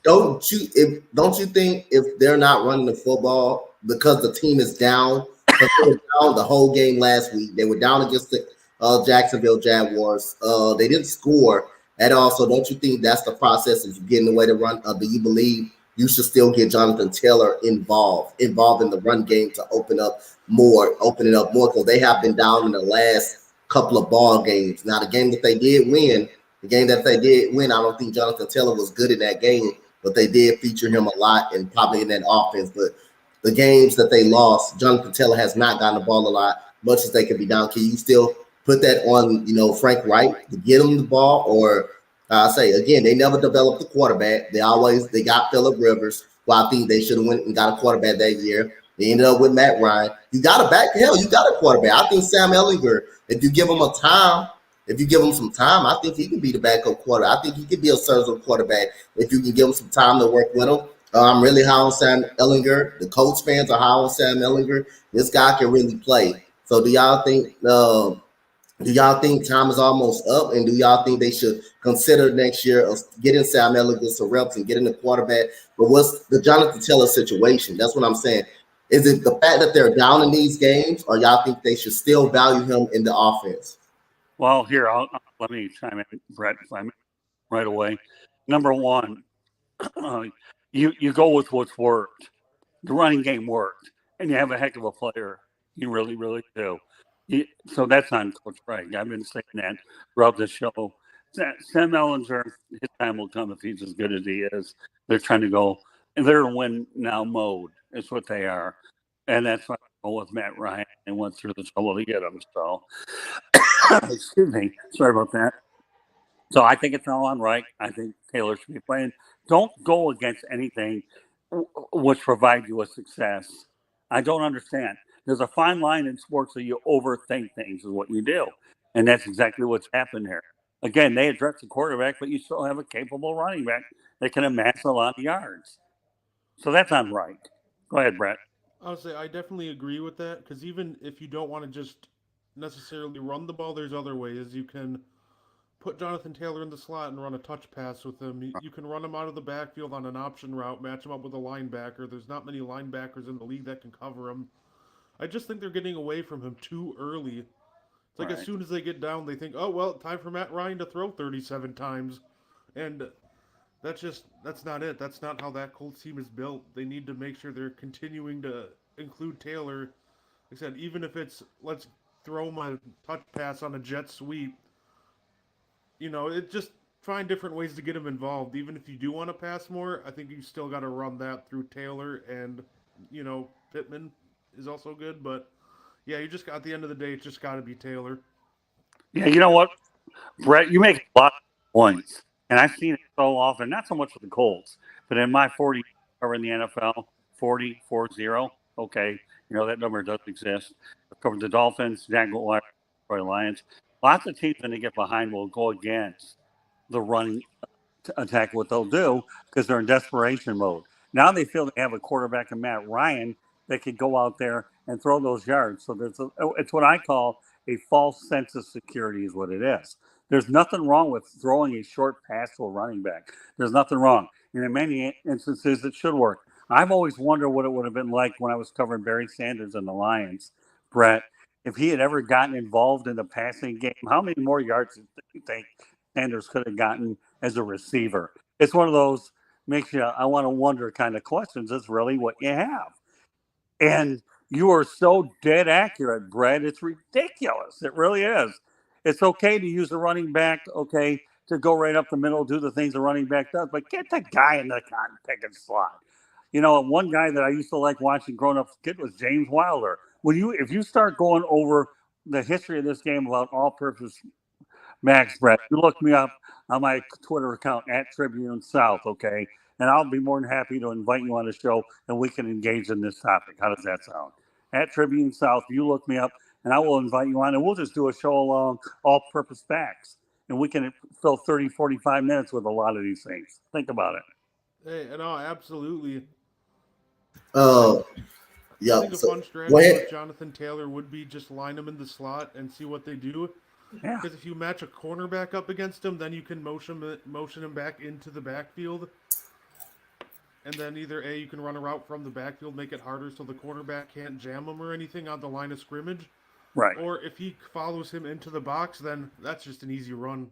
Don't you think if they're not running the football because the team is down, because they were down the whole game last week, they were down against the Jacksonville Jaguars. They didn't score at all. So don't you think that's the process of getting the way to run? Do you believe you should still get Jonathan Taylor involved in the run game to open it up more because they have been down in the last couple of ball games. Now the game that they did win, I don't think Jonathan Taylor was good in that game, but they did feature him a lot and probably in that offense. But the games that they lost, Jonathan Taylor has not gotten the ball a lot, much as they could be down. Can you still put that on, Frank Wright to get him the ball? Or I say again, they never developed the quarterback. They got Phillip Rivers, who I think they should have went and got a quarterback that year. They ended up with Matt Ryan. You got you got a quarterback. I think Sam Ellinger, if you give him some time, I think he could be the backup quarter. I think he could be a serviceable quarterback if you can give him some time to work with him. I'm really high on Sam Ellinger. The Colts fans are high on Sam Ellinger. This guy can really play. So do y'all think time is almost up? And do y'all think they should consider next year of getting Sam Ellinger some reps and getting the quarterback? But what's the Jonathan Taylor situation? That's what I'm saying. Is it the fact that they're down in these games, or y'all think they should still value him in the offense? Well, here, let me chime in, Brett, if I may, right away. Number one, you go with what's worked. The running game worked, and you have a heck of a player. You really, really do. So that's on Coach Craig. I've been saying that throughout the show. Sam Ellinger, his time will come if he's as good as he is. They're trying to go, and they're in win now mode. Is what they are, and that's why I go with Matt Ryan and went through the trouble to get him. So, excuse me, sorry about that. So I think it's all on right. I think Taylor should be playing. Don't go against anything which provides you a success. I don't understand. There's a fine line in sports that you overthink things is what you do. And that's exactly what's happened here. Again, they address the quarterback, but you still have a capable running back that can amass a lot of yards. So that's on right. Go ahead, Brett. Honestly, I definitely agree with that because even if you don't want to just necessarily run the ball, there's other ways. You can put Jonathan Taylor in the slot and run a touch pass with him. You can run him out of the backfield on an option route, match him up with a linebacker. There's not many linebackers in the league that can cover him. I just think they're getting away from him too early. It's like as Right. soon as they get down, they think, oh, well, time for Matt Ryan to throw 37 times. And that's not it. That's not how that Colts team is built. They need to make sure they're continuing to include Taylor. Like I said, even if it's let's throw my touch pass on a jet sweep, it just find different ways to get him involved. Even if you do want to pass more, I think you still got to run that through Taylor and Pittman is also good. But yeah, you just got at the end of the day, it's just got to be Taylor. Yeah, you know what, Brett, you make a lot of points, and I've seen it so often. Not so much with the Colts, but in my 40 cover in the NFL, 40-40. Okay, that number does exist. I've covered the Dolphins, Jaguars, Detroit Lions. Lots of teams when they get behind will go against the running attack. What they'll do because they're in desperation mode. Now they feel they have a quarterback in Matt Ryan that can go out there and throw those yards. So it's what I call a false sense of security is what it is. There's nothing wrong with throwing a short pass to a running back. There's nothing wrong. And in many instances, it should work. I've always wondered what it would have been like when I was covering Barry Sanders and the Lions, Brett, if he had ever gotten involved in the passing game. How many more yards do you think Sanders could have gotten as a receiver? It's one of those makes you I want to wonder kind of questions. Is really what you have. And you are so dead accurate, Brett. It's ridiculous. It really is. It's okay to use the running back, okay, to go right up the middle, do the things the running back does, but get the guy in the cotton picking slot. One guy that I used to like watching growing up kid was James Wilder. If you start going over the history of this game about all-purpose Max Brett, you look me up on my Twitter account at Tribune South, okay? And I'll be more than happy to invite you on the show and we can engage in this topic. How does that sound? At Tribune South, you look me up and I will invite you on and we'll just do a show along all purpose facts. And we can fill 30, 45 minutes with a lot of these things. Think about it. Hey, no, absolutely. I Uh, I yeah. think a So fun go strategy ahead. with Jonathan Taylor would be just line him in the slot and see what they do. Yeah. Because if you match a cornerback up against him, then you can motion him back into the backfield, and then either A, you can run a route from the backfield, make it harder so the cornerback can't jam him or anything on the line of scrimmage, Right. or if he follows him into the box, then that's just an easy run.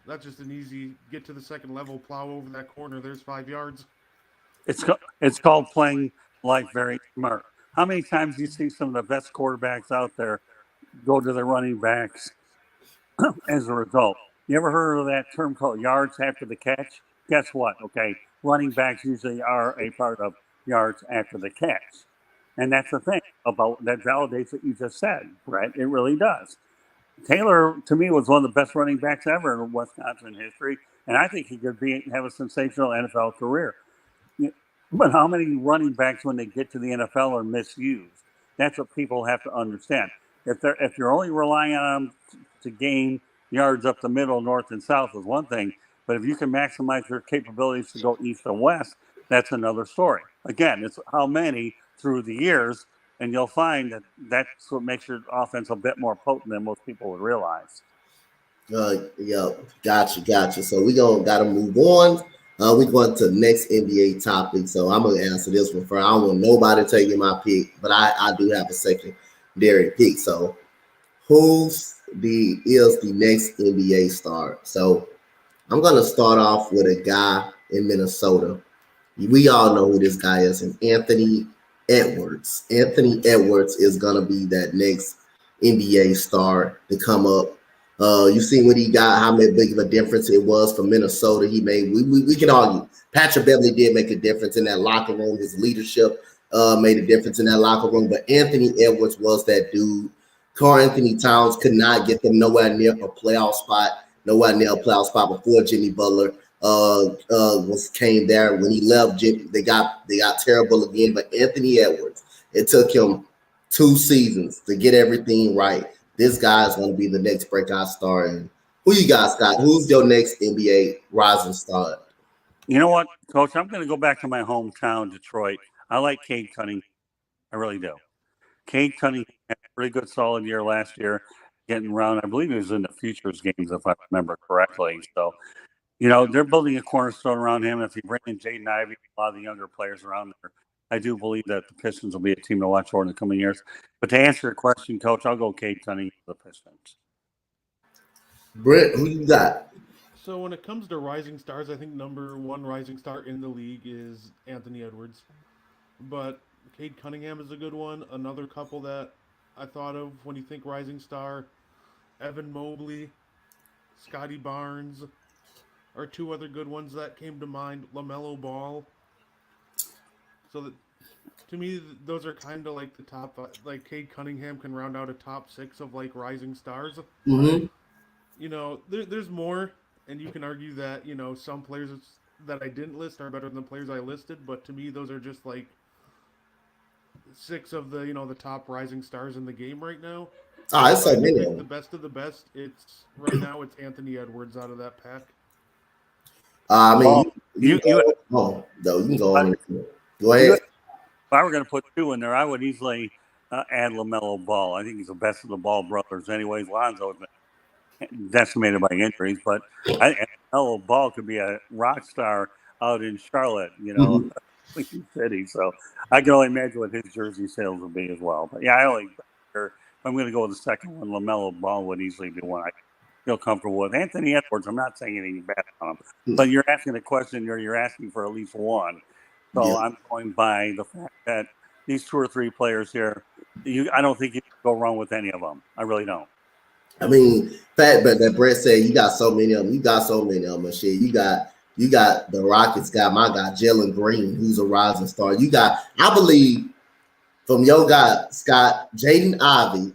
That's just an easy get to the second level, plow over that corner. There's 5 yards. It's called playing life very smart. How many times do you see some of the best quarterbacks out there go to the running backs as a result? You ever heard of that term called yards after the catch? Guess what? Okay, running backs usually are a part of yards after the catch. And that's the thing about that validates what you just said, Brett. It really does. Taylor, to me, was one of the best running backs ever in Wisconsin history. And I think he could have a sensational NFL career. Yeah, but how many running backs, when they get to the NFL, are misused? That's what people have to understand. If you're only relying on them to gain yards up the middle, north and south is one thing. But if you can maximize their capabilities to go east and west, that's another story. Again, it's how many through the years, and you'll find that that's what makes your offense a bit more potent than most people would realize. Yeah, gotcha. So we gotta move on. We going to the next NBA topic. So I'm gonna answer this one first. I don't want nobody taking my pick, but I do have a secondary pick. So who's is the next NBA star? So I'm gonna start off with a guy in Minnesota. We all know who this guy is, and Anthony Edwards. Anthony Edwards is gonna be that next NBA star to come up. You see what he got, how big of a difference it was for Minnesota. He made. We can argue. Patrick Beverly did make a difference in that locker room. His leadership made a difference in that locker room. But Anthony Edwards was that dude. Carl Anthony Towns could not get them nowhere near a playoff spot. Nowhere near a playoff spot before Jimmy Butler was came there. When he left, they got terrible again. But Anthony Edwards, it took him 2 seasons to get everything right. This guy is going to be the next breakout star. And who you guys got? Who's your next NBA rising star? You know what, Coach? I'm going to go back to my hometown, Detroit. I like Cade Cunningham. I really do. Cade Cunningham had a pretty good solid year last year, getting around. I believe he was in the futures games, if I remember correctly. So, they're building a cornerstone around him. If you bring in Jaden Ivey, a lot of the younger players around there, I do believe that the Pistons will be a team to watch for in the coming years. But to answer your question, Coach, I'll go Cade Cunningham for the Pistons. Brent, who you got? So when it comes to rising stars, I think number one rising star in the league is Anthony Edwards. But Cade Cunningham is a good one. Another couple that I thought of when you think rising star, Evan Mobley, Scotty Barnes are two other good ones that came to mind. LaMelo Ball. So that to me, those are kind of like the top. Like Cade Cunningham can round out a top six of like rising stars. Mm-hmm. There's more, and you can argue that some players that I didn't list are better than the players I listed. But to me, those are just like six of the top rising stars in the game right now. Ah, But it's if I so had to many of pick the them. best of the best, it's right now it's Anthony Edwards out of that pack. I mean, Well, you you go on, though. You can go on. Go you ahead. if I were going to put two in there, I would easily add LaMelo Ball. I think he's the best of the Ball brothers. Anyways, Lonzo has been decimated by injuries, but LaMelo Ball could be a rock star out in Charlotte, Mhm. Queen City. So I can only imagine what his jersey sales will be as well. But yeah, if I'm going to go with the second one, LaMelo Ball would easily be one I feel comfortable with. Anthony Edwards, I'm not saying anything bad on him, but you're asking a question, you're asking for at least one. Yeah. So I'm going by the fact that these two or three players here, I don't think you can go wrong with any of them. I really don't. I mean, fact, but that Brett said you got so many of them. You got so many of them and shit. You got the Rockets got my guy Jalen Green, who's a rising star. You got, I believe, from your guy Scott, Jaden Ivey.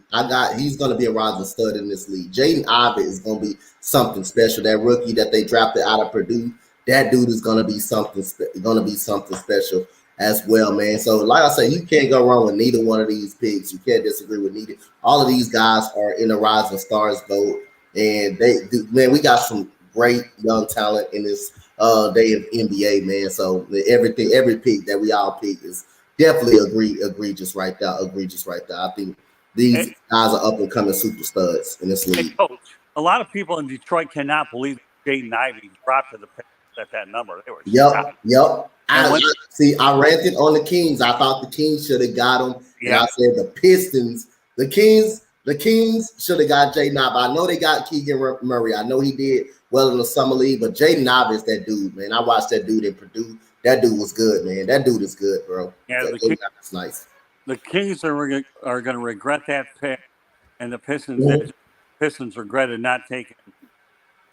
He's gonna be a rising stud in this league. Jaden Ivey is gonna be something special. That rookie that they drafted out of Purdue, that dude is gonna be something special as well, man. So, like I said, you can't go wrong with neither one of these picks. You can't disagree with neither. All of these guys are in the rising stars vote, and they do, man. We got some great young talent in this day of NBA, man. So every pick that we all pick is definitely egregious right there. Egregious right there. I think these Hey, guys are up and coming super studs in this hey, league. Coach, a lot of people in Detroit cannot believe that Jaden Ivey dropped to the Pistons at that number. They were shocked. Yep. And when, I ranted on the Kings. I thought the Kings should have got him, and yeah, I said the Kings should have got Jaden Ivey. I know they got Keegan Murray. I know he did well in the summer league, but Jaden Ivey is that dude, man. I watched that dude in Purdue. That dude was good, man. That dude is good, bro. yeah, Jaden Ivey's nice. the Kings are going to regret that pick, and the Mhm. Pistons regretted not taking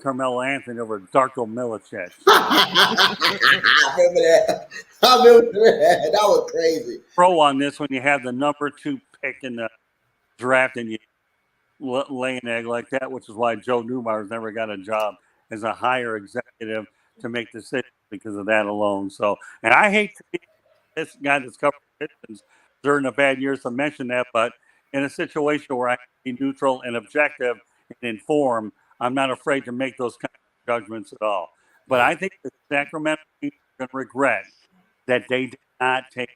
Carmelo Anthony over Darko Milicic. I remember that. I remember that. That was crazy. Pro on this when you have the number 2 pick in the draft and you lay an egg like that, which is why Joe Newmar's never got a job as a higher executive to make decisions because of that alone. So, and I hate to be this guy that's covered Pistons during the bad years to mention that, but in a situation where I can be neutral and objective and informed, I'm not afraid to make those kind of judgments at all. But I think the Sacramento Kings are going to regret that they did not take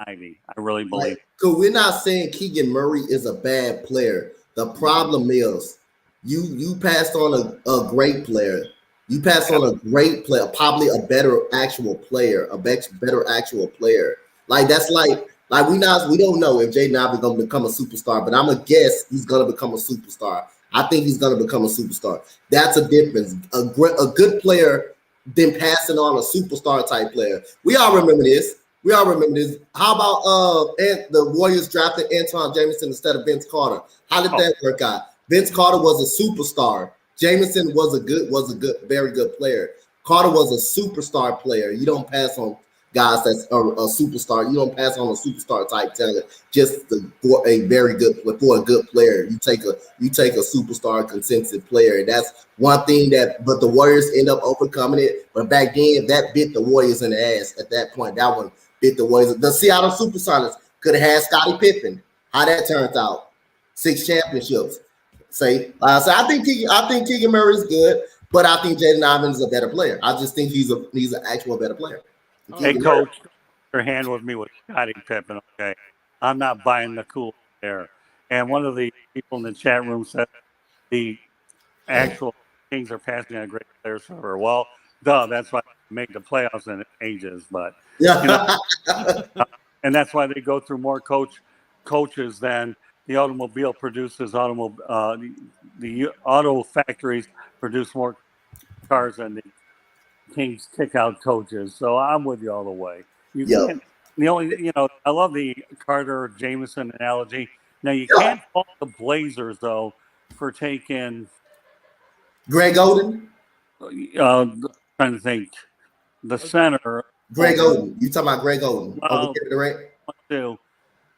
Ivy. I really Like, believe. cause we're not saying Keegan Murray is a bad player. The problem is you passed on a great player. You passed on a great player, probably a better actual player, better actual player. Like that's like we don't know if Jaden Ivey gonna become a superstar, but I'm a guess he's gonna become a superstar. I think he's gonna become a superstar. That's a difference. A good player than passing on a superstar type player. We all remember this. We all remember this. How about the Warriors drafted Antoine Jameson instead of Vince Carter? How did that work out? Vince Carter was a superstar. Jameson was a good, very good player. Carter was a superstar player. You don't pass on guys that's a superstar. You don't pass on a superstar type talent for a very good for a good player. You take a superstar consensus player. And that's one thing but the Warriors end up overcoming it. But back then, that bit the Warriors in the ass. At that point, that one bit the Warriors. The Seattle Supersonics could have had Scottie Pippen. How that turned out? 6 championships. So I think Keegan Murray is good, but I think Jaden Ivey is a better player. I just think he's an actual better player. Hey, Keegan Murray. Coach, your hand with me with Scottie Pippen. Okay, I'm not buying the cool there. And one of the people in the chat room said the actual Kings are passing on great players forever. Well, That's why they make the playoffs in ages. But you know, Yeah. and that's why they go through more coaches than the automobile produces. The auto factories produce more cars than the Kings kick out coaches. So I'm with you all the way. You Yo. can't. The only I love the Carter Jameson analogy. Now you can't fault the Blazers though for taking. Greg Oden. Trying to think the Like, center Greg over. Oden. You talking about Greg Oden over Well, Kevin Durant? too.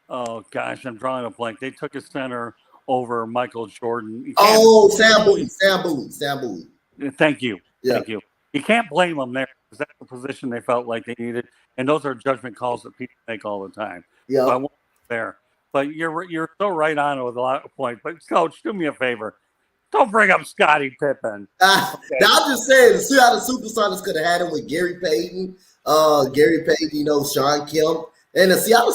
Oh gosh, I'm drawing a blank. They took a center over Michael Jordan. You can't. Oh, Sam oh, Bowie. Sam Bowie. Sam Bowie. Thank you, Yeah. thank you. You can't blame them there because that's the position they felt like they needed, and those are judgment calls that people make all the time. So I Yeah. won't go there. But you're so right on it with a lot of points. But coach, do me a favor. Don't bring up Scottie Pippen. Now Okay. I'm just saying, see how the Supersonics could have had him with Gary Payton, Sean Kemp, and the Seattle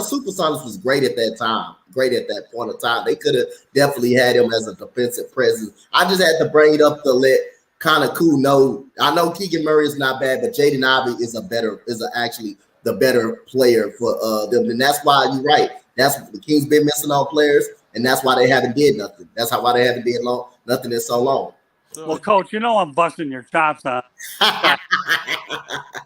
Supersonics was great at that time. Great at that point of time. They could have definitely had him as a defensive presence. I just had to bring it up to let kind of cool know. I know Keegan Murray is not bad, but Jaden Ivey actually the better player for them, and that's why you're right. That's the Kings been missing on players, and that's why they haven't did nothing. That's why they haven't did nothing in so long. so Well, coach, I'm busting your chops on Scottie,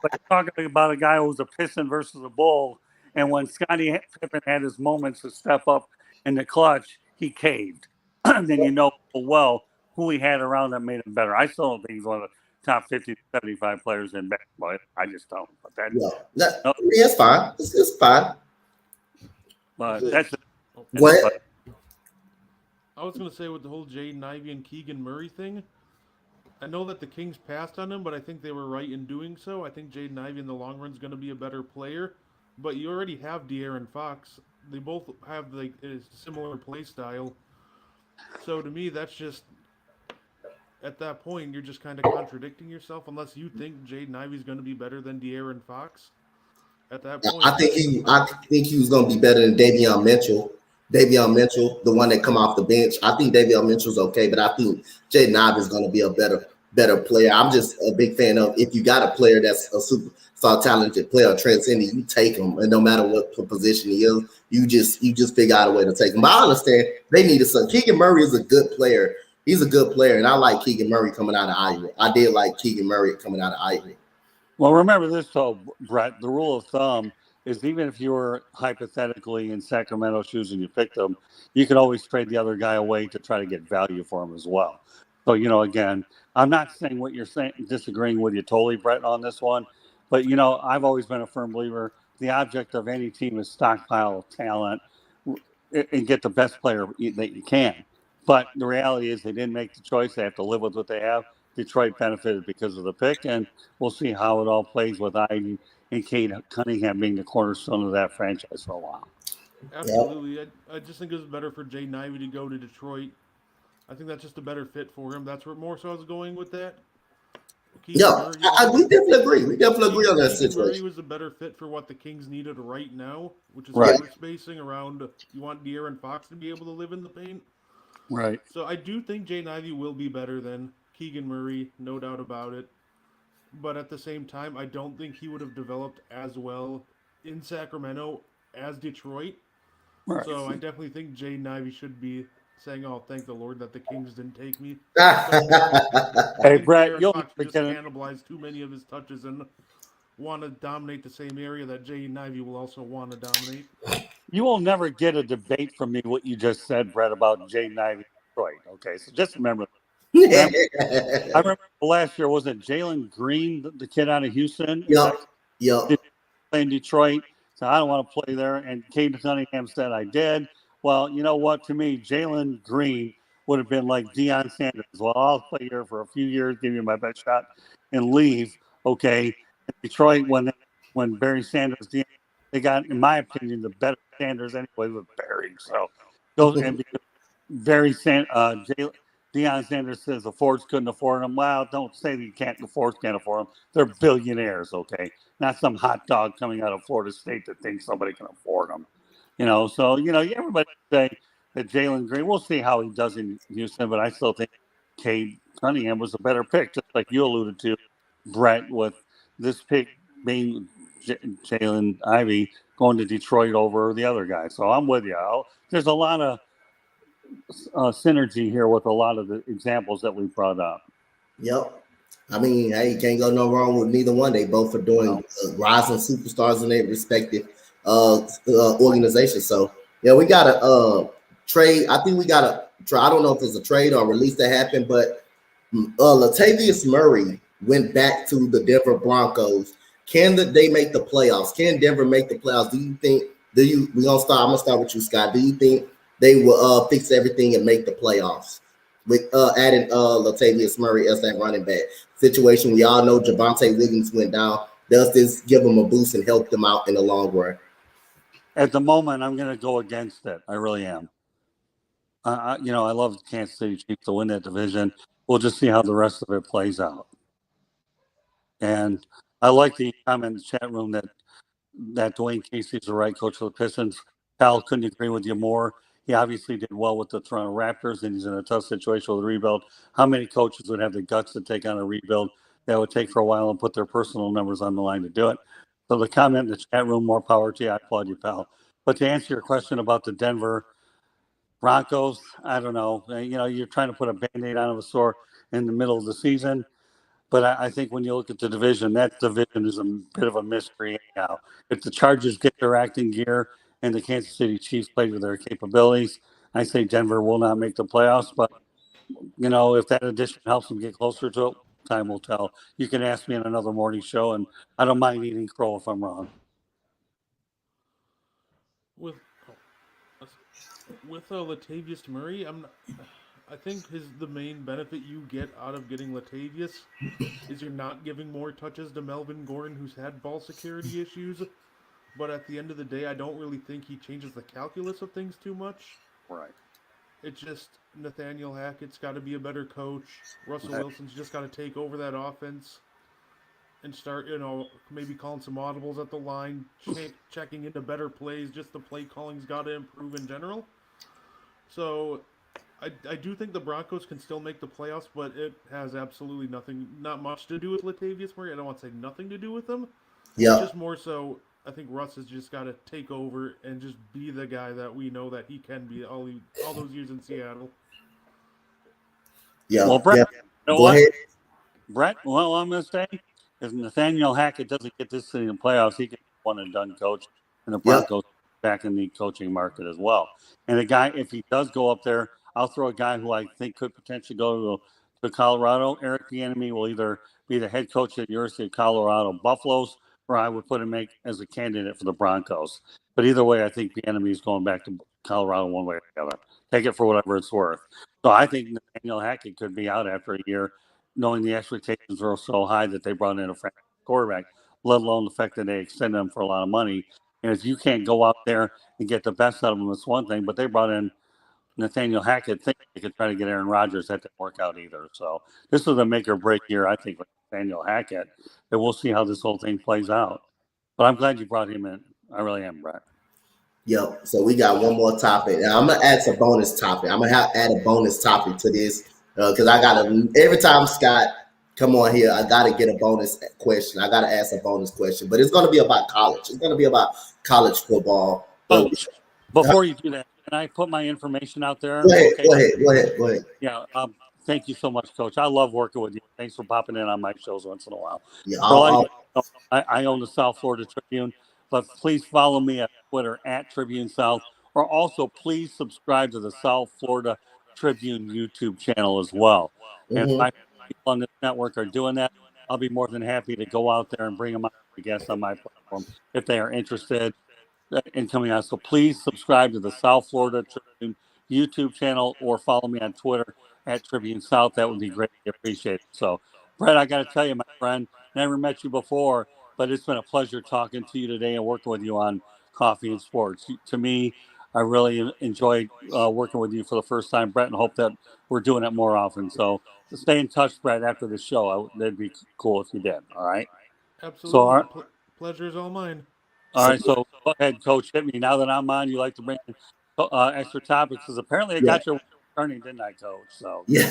but you're talking about a guy who was a Piston versus a Bull, and when Scottie Pippen had his moments to step up in the clutch, he caved. Then well who he had around that made him better. I still don't think he's one of the top 50 to 75 players in basketball. I just don't. But Yeah, no, it's fine. It's fine. but that's What? I was gonna say with the whole Jaden Ivey and Keegan Murray thing. I know that the Kings passed on him, but I think they were right in doing so. I think Jaden Ivey in the long run is going to be a better player. But you already have De'Aaron Fox. They both have like a similar play style. So to me, that's just at that point you're just kind of contradicting yourself unless you think Jaden Ivey's going to be better than De'Aaron Fox. At that point, I think he was going to be better than Davion Mitchell. Davion Mitchell, the one that come off the bench. I think Davion Mitchell's okay, but I think Jaden Ivey is going to be a better player. I'm just a big fan of if you got a player that's a superstar talented player, transcending, you take him, and no matter what position he is, you just figure out a way to take him. But I understand they needed some. Keegan Murray is a good player. He's a good player, and I like Keegan Murray coming out of Iowa. I did like Keegan Murray coming out of Iowa. Well, remember this, though, Brett. The rule of thumb is even if you were hypothetically in Sacramento shoes and you picked them, you could always trade the other guy away to try to get value for him as well. So, again, I'm not saying what you're saying, disagreeing with you totally, Brett, on this one. But, I've always been a firm believer the object of any team is stockpile talent and get the best player that you can. But the reality is they didn't make the choice. They have to live with what they have. Detroit benefited because of the pick, and we'll see how it all plays with Iden and Kate Cunningham being the cornerstone of that franchise for a while. absolutely. I just think it was better for Jaden Ivey to go to Detroit. I think that's just a better fit for him. That's where more so I was going with that. Keegan Yeah, Murray, we definitely agree. We definitely agree on that Keegan Murray situation. was a better fit for what the Kings needed right now, which is Right. floor spacing around. You want De'Aaron Fox to be able to live in the paint. Right. So I do think Jaden Ivey will be better than Keegan Murray, no doubt about it. But at the same time, I don't think he would have developed as well in Sacramento as Detroit. Right. So I definitely think Jaden Ivey should be saying, "Oh, thank the Lord that the Kings didn't take me." I Hey, think Brett, De'Aaron you'll Fox never just get it. cannibalized too many of his touches and want to dominate the same area that Jaden Ivey will also want to dominate. You will never get a debate from me what you just said, Brett, about Jaden Ivey Detroit. Okay, so just remember. I remember last year was it Jalen Green, the kid out of Houston, Yep. Yep. did play in Detroit. So I don't want to play there. And Cade Cunningham said I did. Well, you know what? To me, Jalen Green would have been like Deion Sanders. Well, I'll play here for a few years, give you my best shot, and leave. Okay. In Detroit, when Barry Sanders, they got, in my opinion, the better Sanders anyway with Barry. So those and because Deion Sanders says the Fords couldn't afford them. Well, don't say that the Fords can't afford them. They're billionaires, okay? Not some hot dog coming out of Florida State that thinks somebody can afford them. So everybody say that Jalen Green. We'll see how he does in Houston, but I still think Cade Cunningham was a better pick, just like you alluded to Brett, with this pick being Jalen Ivey going to Detroit over the other guy. So I'm with you. There's a lot of synergy here with a lot of the examples that we brought up. Yep. I mean, hey, you can't go no wrong with neither one. They both are doing rising superstars in their respective organizations. So yeah, we got a trade. I think we got a try. I don't know if it's a trade or a release that happened, but Latavius Murray went back to the Denver Broncos. They make the playoffs? Can Denver make the playoffs? Do you think? We gonna start? I'm gonna start with you, Scott. Do you think they will fix everything and make the playoffs with adding Latavius Murray as that running back situation? We all know Javonte Williams went down. Does this give them a boost and help them out in the long run? At the moment, I'm going to go against it. I really am. I love the Kansas City Chiefs to win that division. We'll just see how the rest of it plays out. And I like the comment in the chat room that Dwayne Casey's the right coach for the Pistons. Cal, couldn't agree with you more. He obviously did well with the Toronto Raptors, and he's in a tough situation with the rebuild. How many coaches would have the guts to take on a rebuild that would take for a while and put their personal numbers on the line to do it? So the comment in the chat room, more power to you. I applaud you, pal. But to answer your question about the Denver Broncos, I don't know. You're trying to put a Band-Aid on a sore in the middle of the season. But I think when you look at the division, that division is a bit of a mystery anyhow. If the Chargers get their acting gear and the Kansas City Chiefs play to their capabilities, I say Denver will not make the playoffs. But, if that addition helps them get closer to it, time will tell. You can ask me in another morning show, and I don't mind eating crow if I'm wrong. With Latavius Murray, I think the main benefit you get out of getting Latavius is you're not giving more touches to Melvin Gordon, who's had ball security issues. But at the end of the day, I don't really think he changes the calculus of things too much. Right. It's just Nathaniel Hackett's got to be a better coach. Russell Wilson's just got to take over that offense and start, maybe calling some audibles at the line, checking into better plays. Just the play calling's got to improve in general. So I do think the Broncos can still make the playoffs, but it has absolutely not much to do with Latavius Murray. I don't want to say nothing to do with him. Yeah. Just more so, I think Russ has just got to take over and just be the guy that we know that he can be all those years in Seattle. Yeah. Well, Brett, Go ahead. Brett, well, I'm going to say, if Nathaniel Hackett doesn't get this in the playoffs, he can be one and done coach, and the Broncos back in the coaching market as well. And a guy, if he does go up there, I'll throw a guy who I think could potentially go to Colorado. Eric Bieniemy will either be the head coach at the University of Colorado Buffaloes, or I would put him as a candidate for the Broncos. But either way, I think Bieniemy is going back to Colorado one way or the other. Take it for whatever it's worth. So I think Nathaniel Hackett could be out after a year, knowing the expectations were so high that they brought in a franchise quarterback, let alone the fact that they extended him for a lot of money. And if you can't go out there and get the best out of them, it's one thing. But they brought in Nathaniel Hackett thinking they could try to get Aaron Rodgers. That didn't work out either. So this is a make or break year, I think, with Nathaniel Hackett. And we'll see how this whole thing plays out. But I'm glad you brought him in. I really am, Brett. Yep. So we got one more topic. Now I'm gonna add some bonus topic. I'm gonna add a bonus topic to this because I gotta every time Scott come on here, I gotta get a bonus question. I gotta ask a bonus question, but it's gonna be about college. It's gonna be about college football. Coach, before you do that, can I put my information out there? Go ahead. Yeah. Thank you so much, Coach. I love working with you. Thanks for popping in on my shows once in a while. Yeah, I own the South Florida Tribune, but please follow me at Twitter at Tribune South, or also please subscribe to the South Florida Tribune YouTube channel as well. And if my people on this network are doing that, I'll be more than happy to go out there and bring them on as a guest on my platform if they are interested in coming out. So please subscribe to the South Florida Tribune YouTube channel or follow me on Twitter at Tribune South. That would be greatly appreciated. So, Brett, I got to tell you, my friend, never met you before, but it's been a pleasure talking to you today and working with you on Coffee and Sports. To me, I really enjoyed working with you for the first time, Brett, and hope that we're doing it more often. So stay in touch, Brett, after the show. That'd be cool if you did. All right? Absolutely. So, pleasure is all mine. All right, so go ahead, Coach. Hit me. Now that I'm on, you like to bring extra topics because apparently I got your turning, didn't I, Coach? So Yeah,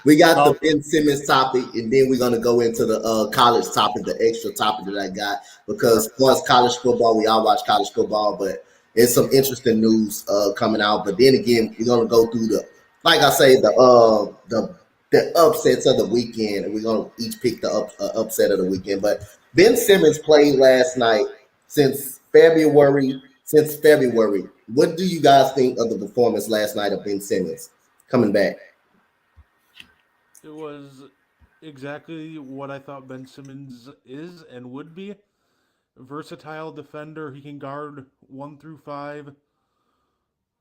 we got the so Ben Simmons topic, and then we're gonna go into the college topic, the extra topic that I got. Because sure. of course, college football, we all watch college football, but it's some interesting news coming out. But then again, we're gonna go through the, like I say, the upsets of the weekend, and we're gonna each pick the upset of the weekend. But Ben Simmons played last night since February. Since February, what do you guys think of the performance last night of Ben Simmons coming back? It was exactly what I thought Ben Simmons is and would be. Versatile defender. He can guard 1 through 5.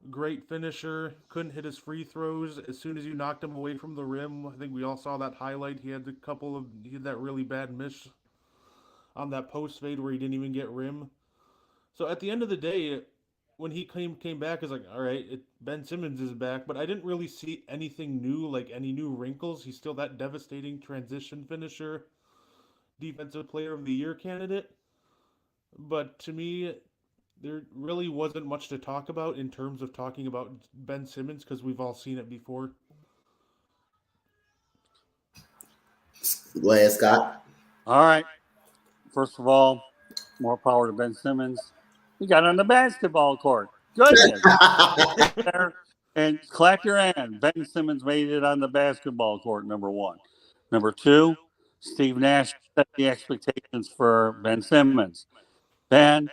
Great finisher. Couldn't hit his free throws. As soon as you knocked him away from the rim, I think we all saw that highlight. He had that really bad miss on that post fade where he didn't even get rim. So at the end of the day, when he came back, it's like, all right, Ben Simmons is back, but I didn't really see anything new, like any new wrinkles. He's still that devastating transition finisher, defensive player of the year candidate. But to me, there really wasn't much to talk about in terms of talking about Ben Simmons because we've all seen it before. Go ahead, Scott. All right. First of all, more power to Ben Simmons. He got on the basketball court. Goodness. There. And clap your hand. Ben Simmons made it on the basketball court, number one. Number two, Steve Nash set the expectations for Ben Simmons. Ben,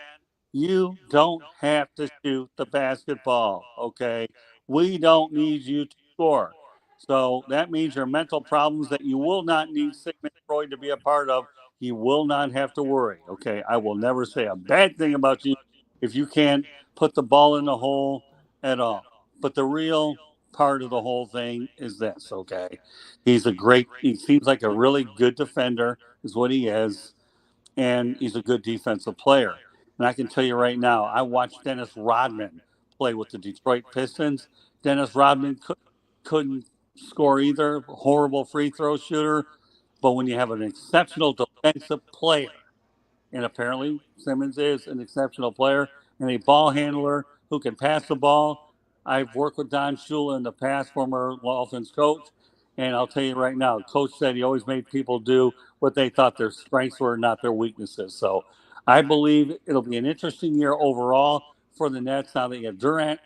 you don't have to shoot the basketball, okay? We don't need you to score. So that means your mental problems that you will not need Sigmund Freud to be a part of, you will not have to worry, okay? I will never say a bad thing about you if you can't put the ball in the hole at all. But the real part of the whole thing is this, okay? He seems like a really good defender, is what he is, and he's a good defensive player. And I can tell you right now, I watched Dennis Rodman play with the Detroit Pistons. Dennis Rodman couldn't score either, horrible free throw shooter. But when you have an exceptional defensive player, and apparently Simmons is an exceptional player and a ball handler who can pass the ball. I've worked with Don Shula in the past, former Dolphins coach, and I'll tell you right now, coach said he always made people do what they thought their strengths were, not their weaknesses. So I believe it'll be an interesting year overall for the Nets. Now that you have Durant,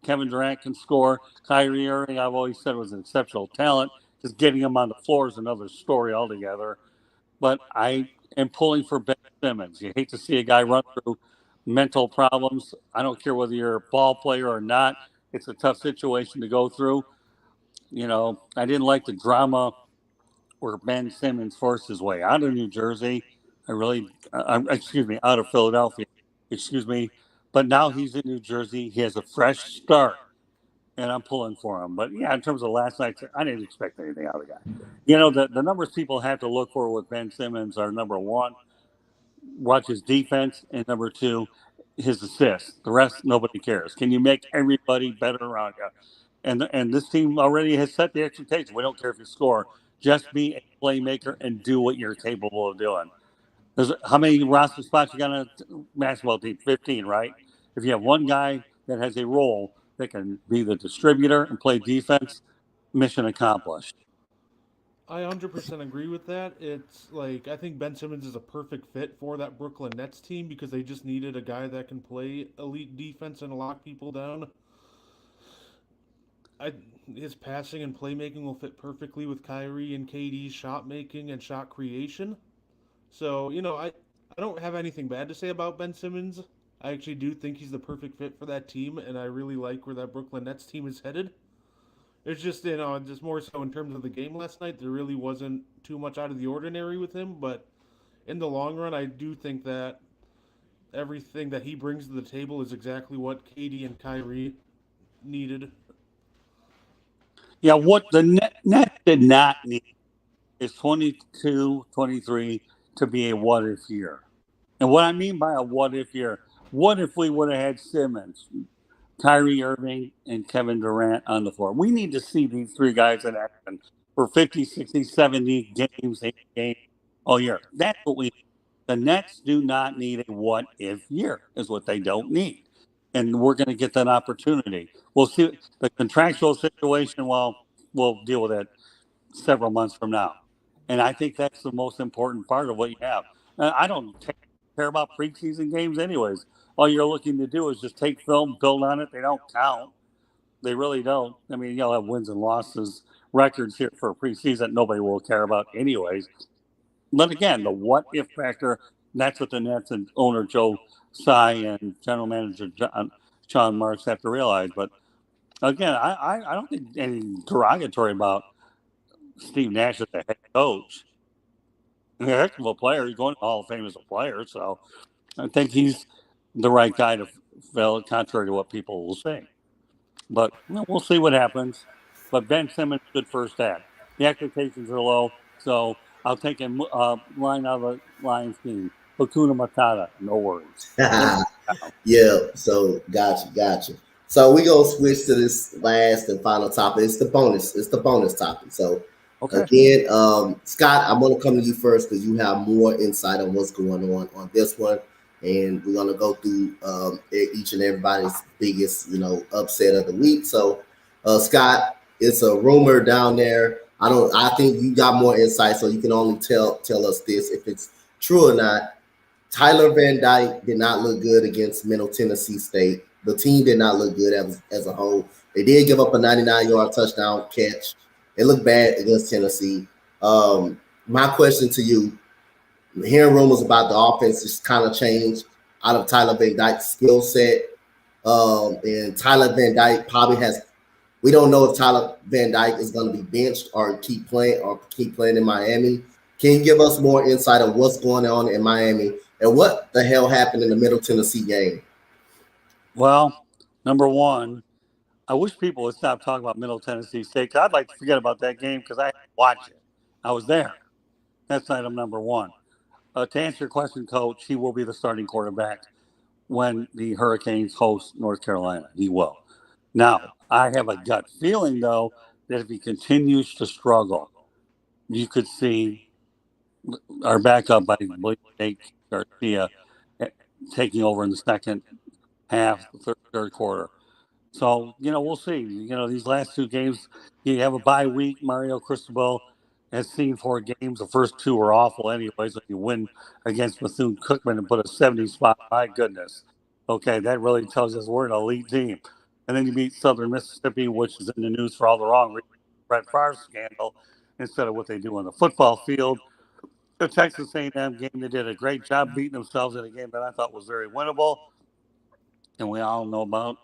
Kevin Durant can score. Kyrie Irving, I've always said was an exceptional talent. Just getting him on the floor is another story altogether. But I am pulling for Ben Simmons. You hate to see a guy run through mental problems. I don't care whether you're a ball player or not. It's a tough situation to go through. I didn't like the drama where Ben Simmons forced his way out of New Jersey. Excuse me, out of Philadelphia. Excuse me. But now he's in New Jersey. He has a fresh start, and I'm pulling for him. But yeah, in terms of last night, I didn't expect anything out of the guy. The numbers people have to look for with Ben Simmons are number one, watch his defense, and number two, his assists. The rest, nobody cares. Can you make everybody better around you? And this team already has set the expectation. We don't care if you score. Just be a playmaker and do what you're capable of doing. How many roster spots you got on a basketball team? 15, right? If you have one guy that has a role that can be the distributor and play defense, mission accomplished. I 100% agree with that. It's like I think Ben Simmons is a perfect fit for that Brooklyn Nets team because they just needed a guy that can play elite defense and lock people down. I, his passing and playmaking will fit perfectly with Kyrie and KD's shot making and shot creation. So, I don't have anything bad to say about Ben Simmons. I actually do think he's the perfect fit for that team, and I really like where that Brooklyn Nets team is headed. It's just, just more so in terms of the game last night, there really wasn't too much out of the ordinary with him, but in the long run, I do think that everything that he brings to the table is exactly what KD and Kyrie needed. Yeah, what the Nets did not need is 22, 23 to be a what if year. And what I mean by a what if year, what if we would have had Simmons, Kyrie Irving, and Kevin Durant on the floor? We need to see these three guys in action for 50, 60, 70 games, 80 games all year. That's what we need. The Nets do not need a what if year, is what they don't need. and we're going to get that opportunity. We'll see the contractual situation. Well, we'll deal with it several months from now, and I think that's the most important part of what you have. I don't care about preseason games, anyways. All you're looking to do is just take film, build on it. They don't count. They really don't. I mean, you'll have wins and losses, records here for preseason. Nobody will care about, anyways. But again, the what if factor, that's what the Nets and owner Joe Tsai and general manager Sean Marks have to realize. But again, I don't think anything derogatory about Steve Nash as a head coach. He's a heck of a player. He's going to the Hall of Fame as a player. So I think he's the right guy to fill, contrary to what people will say. But we'll see what happens. But Ben Simmons, good first half. The expectations are low, so I'll take a line out of the Lions team. Hakuna Matata, no worries. Yeah, so got you. So we gonna switch to this last and final topic. It's the bonus. It's the bonus topic. So Okay. again, Scott, I'm gonna come to you first because you have more insight on what's going on this one, and we're gonna go through each and everybody's biggest, upset of the week. So, Scott, it's a rumor down there. I think you got more insight, so you can only tell us this if it's true or not. Tyler Van Dyke did not look good against Middle Tennessee State. The team did not look good as a whole. They did give up a 99-yard touchdown catch. It looked bad against Tennessee. My question to you, hearing rumors about the offense just kind of changed out of Tyler Van Dyke's skill set. And Tyler Van Dyke probably has, we don't know if Tyler Van Dyke is going to be benched or keep playing in Miami. Can you give us more insight of what's going on in Miami and what the hell happened in the Middle Tennessee game? Well, number one, I wish people would stop talking about Middle Tennessee State. I'd like to forget about that game because I watched it. I was there. That's item number one. To answer your question, Coach, he will be the starting quarterback when the Hurricanes host North Carolina. He will. Now, I have a gut feeling, though, that if he continues to struggle, you could see our backup by Blake Garcia taking over in the second half, third quarter. So, we'll see. These last two games, you have a bye week. Mario Cristobal has seen 4 games. The first 2 were awful anyways. If you win against Bethune-Cookman and put a 70 spot, my goodness. Okay, that really tells us we're an elite team. And then you beat Southern Mississippi, which is in the news for all the wrong reasons. Brett Favre scandal instead of what they do on the football field. The Texas A&M game, they did a great job beating themselves in a game that I thought was very winnable. And we all know about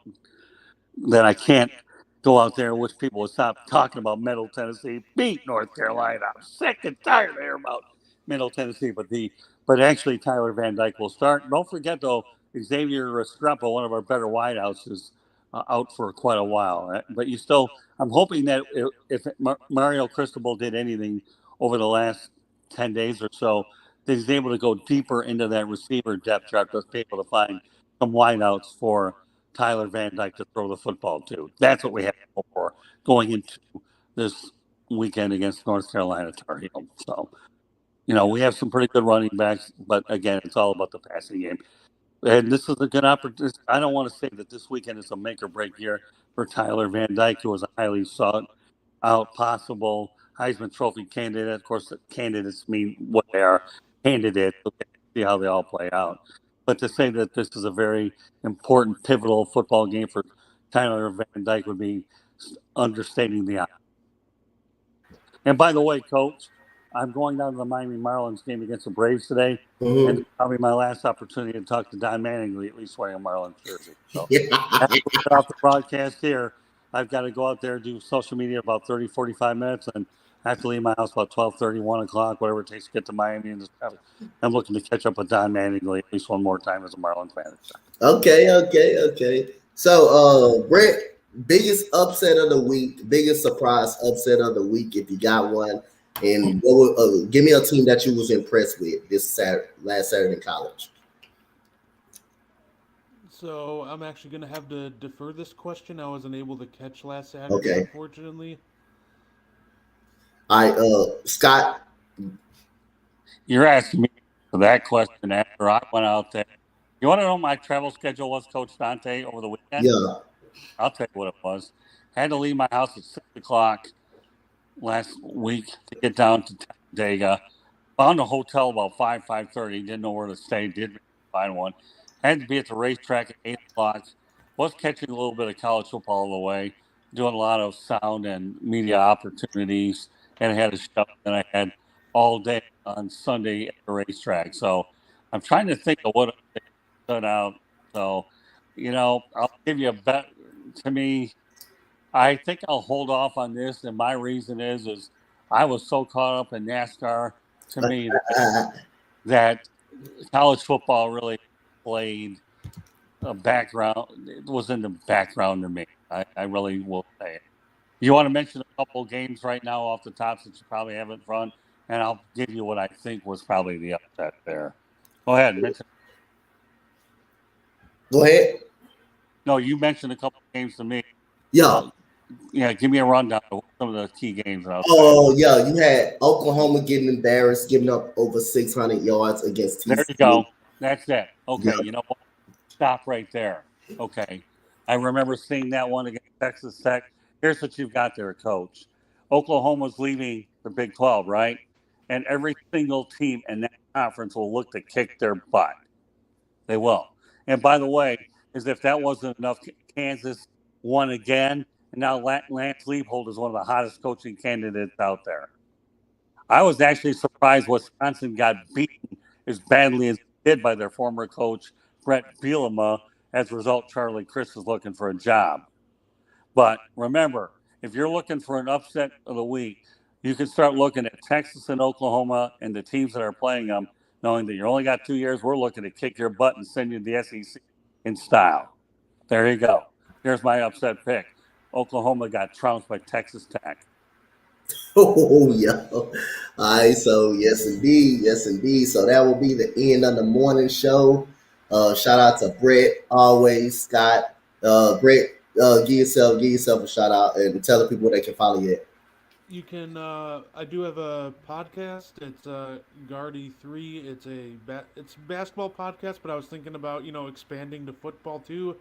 that. I can't go out there and wish people would stop talking about Middle Tennessee beat North Carolina. I'm sick and tired of hearing about Middle Tennessee. But actually Tyler Van Dyke will start. Don't forget though, Xavier Restrepo, one of our better wideouts, is out for quite a while. But I'm hoping that if Mario Cristobal did anything over the last 10 days or so, that he's able to go deeper into that receiver depth chart to be able to find some wideouts for Tyler Van Dyke to throw the football to. That's what we have to hope for going into this weekend against North Carolina Tar Heels. So, we have some pretty good running backs, but again, it's all about the passing game. And this is a good opportunity. I don't want to say that this weekend is a make or break year for Tyler Van Dyke, who was a highly sought out possible Heisman Trophy candidate. Of course, the candidates mean what they are, candidates. Okay, see how they all play out. But to say that this is a very important, pivotal football game for Tyler Van Dyke would be understating the odds. And by the way, Coach, I'm going down to the Miami Marlins game against the Braves today, and it's probably my last opportunity to talk to Don Manningly, at least wearing a Marlins jersey. So after we get off the broadcast here, I've got to go out there and do social media about 30, 45 minutes, and I have to leave my house about 12:30, 1 o'clock, whatever it takes to get to Miami. And I'm looking to catch up with Don Manningly at least one more time as a Marlins manager. Okay. So, Brett, biggest upset of the week, biggest surprise upset of the week, if you got one, and give me a team that you was impressed with this last Saturday in college. So I'm actually going to have to defer this question. I wasn't able to catch last Saturday, unfortunately. All right, Scott. You're asking me that question after I went out there You want to know what my travel schedule was, Coach Dante, over the weekend? Yeah. I'll tell you what it was. I had to leave my house at 6 o'clock last week to get down to Talladega. Found a hotel about 5:30. Didn't know where to stay. Did find one. Had to be at the racetrack at 8 o'clock. Was catching a little bit of college football on the way. Doing a lot of sound and media opportunities, and I had a show that I had all day on Sunday at the racetrack. So I'm trying to think of what I stood out. So, I'll give you a bet. To me, I think I'll hold off on this, and my reason is I was so caught up in NASCAR. To me, that college football really played a background. It was in the background to me. I really will say it. You want to mention a couple of games right now off the top that you probably have in front, and I'll give you what I think was probably the upset there. Go ahead, mention. Go ahead. No, you mentioned a couple of games to me. Yeah. Yeah, give me a rundown of some of the key games, and I'll tell you. Oh, yeah. You had Oklahoma getting embarrassed, giving up over 600 yards against There you TCU. go. That's it. Yeah. Okay, you know what? Stop right there. Okay. I remember seeing that one against Texas Tech. Here's what you've got there, coach. Oklahoma's leaving the Big 12, right? And every single team in that conference will look to kick their butt. They will. And by the way, as if that wasn't enough, Kansas won again. And now Lance Leipold is one of the hottest coaching candidates out there. I was actually surprised Wisconsin got beaten as badly as they did by their former coach, Brett Bielema. As a result, Charlie Chris is looking for a job. But remember, if you're looking for an upset of the week, you can start looking at Texas and Oklahoma and the teams that are playing them, knowing that you only got 2 years. We're looking to kick your butt and send you to the SEC in style. There you go. Here's my upset pick. Oklahoma got trounced by Texas Tech. Oh, yeah. All right. So, yes, indeed. Yes, indeed. So, that will be the end of the morning show. Shout out to Brett, always, Scott. Brett, give yourself a shout out and tell the people they can follow you at. You can. I do have a podcast. It's Guardy 3. It's a basketball podcast, but I was thinking about expanding to football too.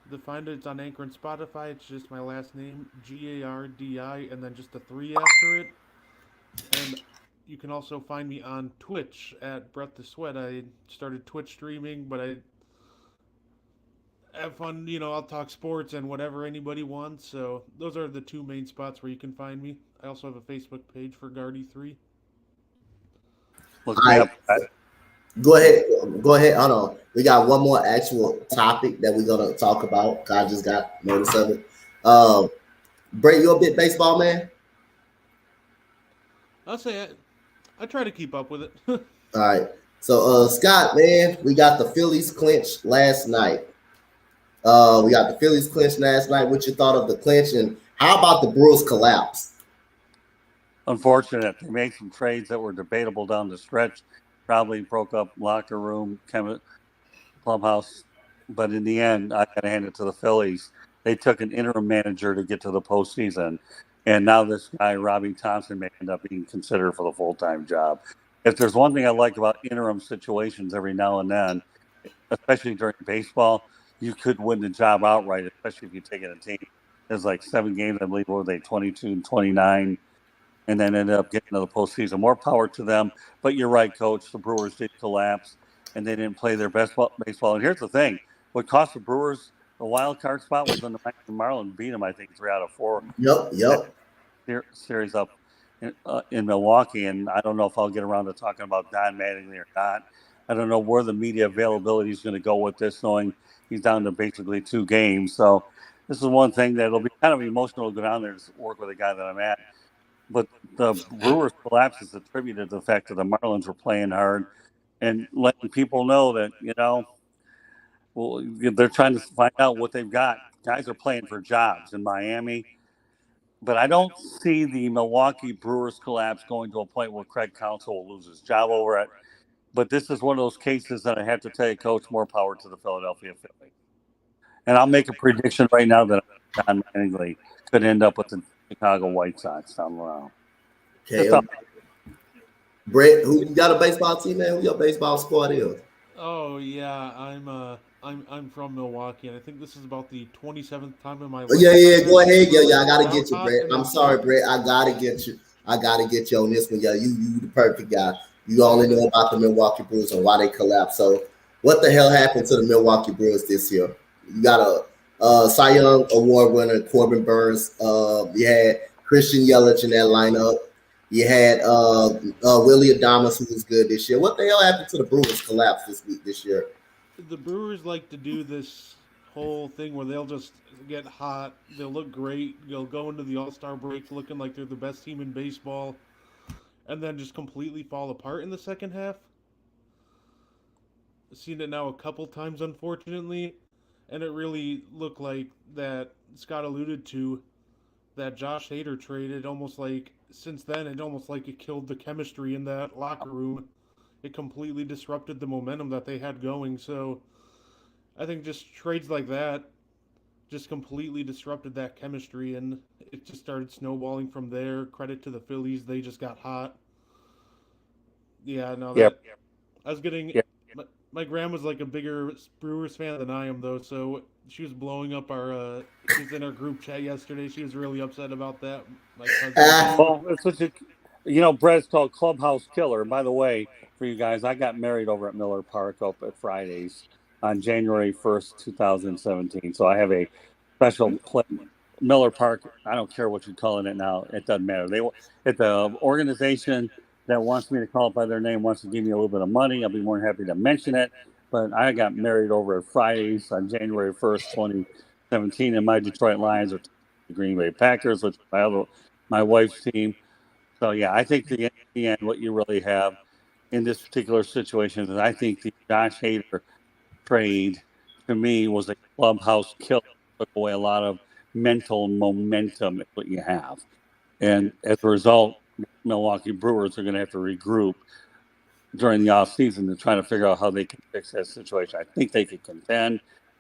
To find it, it's on Anchor and Spotify. It's just my last name, Gardi, and then just the 3 after it. And you can also find me on Twitch at Breath to Sweat. I started Twitch streaming, but I have fun. I'll talk sports and whatever anybody wants. So those are the two main spots where you can find me. I also have a Facebook page for Guardy3. Look me All up. right. Go ahead. Go ahead. Hold on. We got one more actual topic that we're gonna talk about. I just got notice of it. Brett, you a bit baseball man? I'll say I try to keep up with it. All right. So Scott, man, we got the Phillies clinch last night. We got the Phillies clinch last night. What you thought of the clinch, and how about the Brewers collapse? Unfortunate. They made some trades that were debatable down the stretch. Probably broke up locker room, clubhouse. But in the end, I got to hand it to the Phillies. They took an interim manager to get to the postseason. And now this guy, Robbie Thompson, may end up being considered for the full-time job. If there's one thing I like about interim situations every now and then, especially during baseball, you could win the job outright, especially if you take it a team. There's like 7 games, I believe, were they 22 and 29, and then ended up getting to the postseason. More power to them. But you're right, Coach. The Brewers did collapse, and they didn't play their best baseball. And here's the thing. What cost the Brewers the wild card spot was when the Marlins beat them, I think, 3 out of 4. Yep. Series up in Milwaukee. And I don't know if I'll get around to talking about Don Mattingly or not. I don't know where the media availability is going to go with this, knowing he's down to basically 2 games. So this is one thing that'll be kind of emotional to go down there to work with a guy that I'm at. But the Brewers' collapse is attributed to the fact that the Marlins were playing hard and letting people know that, well, they're trying to find out what they've got. Guys are playing for jobs in Miami. But I don't see the Milwaukee Brewers collapse going to a point where Craig Counsell will lose his job over it. But this is one of those cases that I have to tell you, Coach, more power to the Philadelphia Phillies. And I'll make a prediction right now that Don Mattingly could end up with the Chicago White Sox down the road. Okay. Brett, who you got a baseball team, man? Who your baseball squad is? Oh yeah, I'm from Milwaukee, and I think this is about the 27th time in my Yeah, life yeah, I've go seen the ahead. Yeah, yeah, Brewers I get gotta that get you, hot, Brett. and I'm it's sorry, been Brett. I gotta get you. I gotta get you on this one. Yeah, you the perfect guy. You only know about the Milwaukee Brewers and why they collapsed. So, what the hell happened to the Milwaukee Brewers this year? You got a Cy Young Award winner Corbin Burns. You had Christian Yelich in that lineup. You had Willie Adames, who was good this year. What the hell happened to the Brewers collapse this year? the Brewers like to do this whole thing where they'll just get hot, they'll look great, they'll go into the All Star break looking like they're the best team in baseball, and then just completely fall apart in the second half. I've seen it now a couple times, unfortunately, and it really looked like that Scott alluded to that Josh Hader traded almost like since then it almost like it killed the chemistry in that locker room. It completely disrupted the momentum that they had going. So I think just trades like that just completely disrupted that chemistry and it just started snowballing from there. Credit to the Phillies, they just got hot. Yeah, no, Yep. that I was getting. Yep. My grandma's like a bigger Brewers fan than I am, though. So she was blowing up our. She was in our group chat yesterday. She was really upset about that. My cousin. Well, it's such a, Brett's called Clubhouse Killer. And by the way, for you guys, I got married over at Miller Park up at Fridays on January 1st, 2017. So I have a special Miller Park. I don't care what you're calling it now. It doesn't matter. It's the organization that wants me to call it by their name, wants to give me a little bit of money. I'll be more than happy to mention it. But I got married over at Fridays on January 1st, 2017, and my Detroit Lions are the Green Bay Packers, which my wife's team. So yeah, I think in the end, what you really have in this particular situation is I think the Josh Hader trade to me was a clubhouse killer. Took away a lot of mental momentum. Is what you have, and as a result, Milwaukee Brewers are going to have to regroup during the offseason to try to figure out how they can fix that situation. I think they can contend,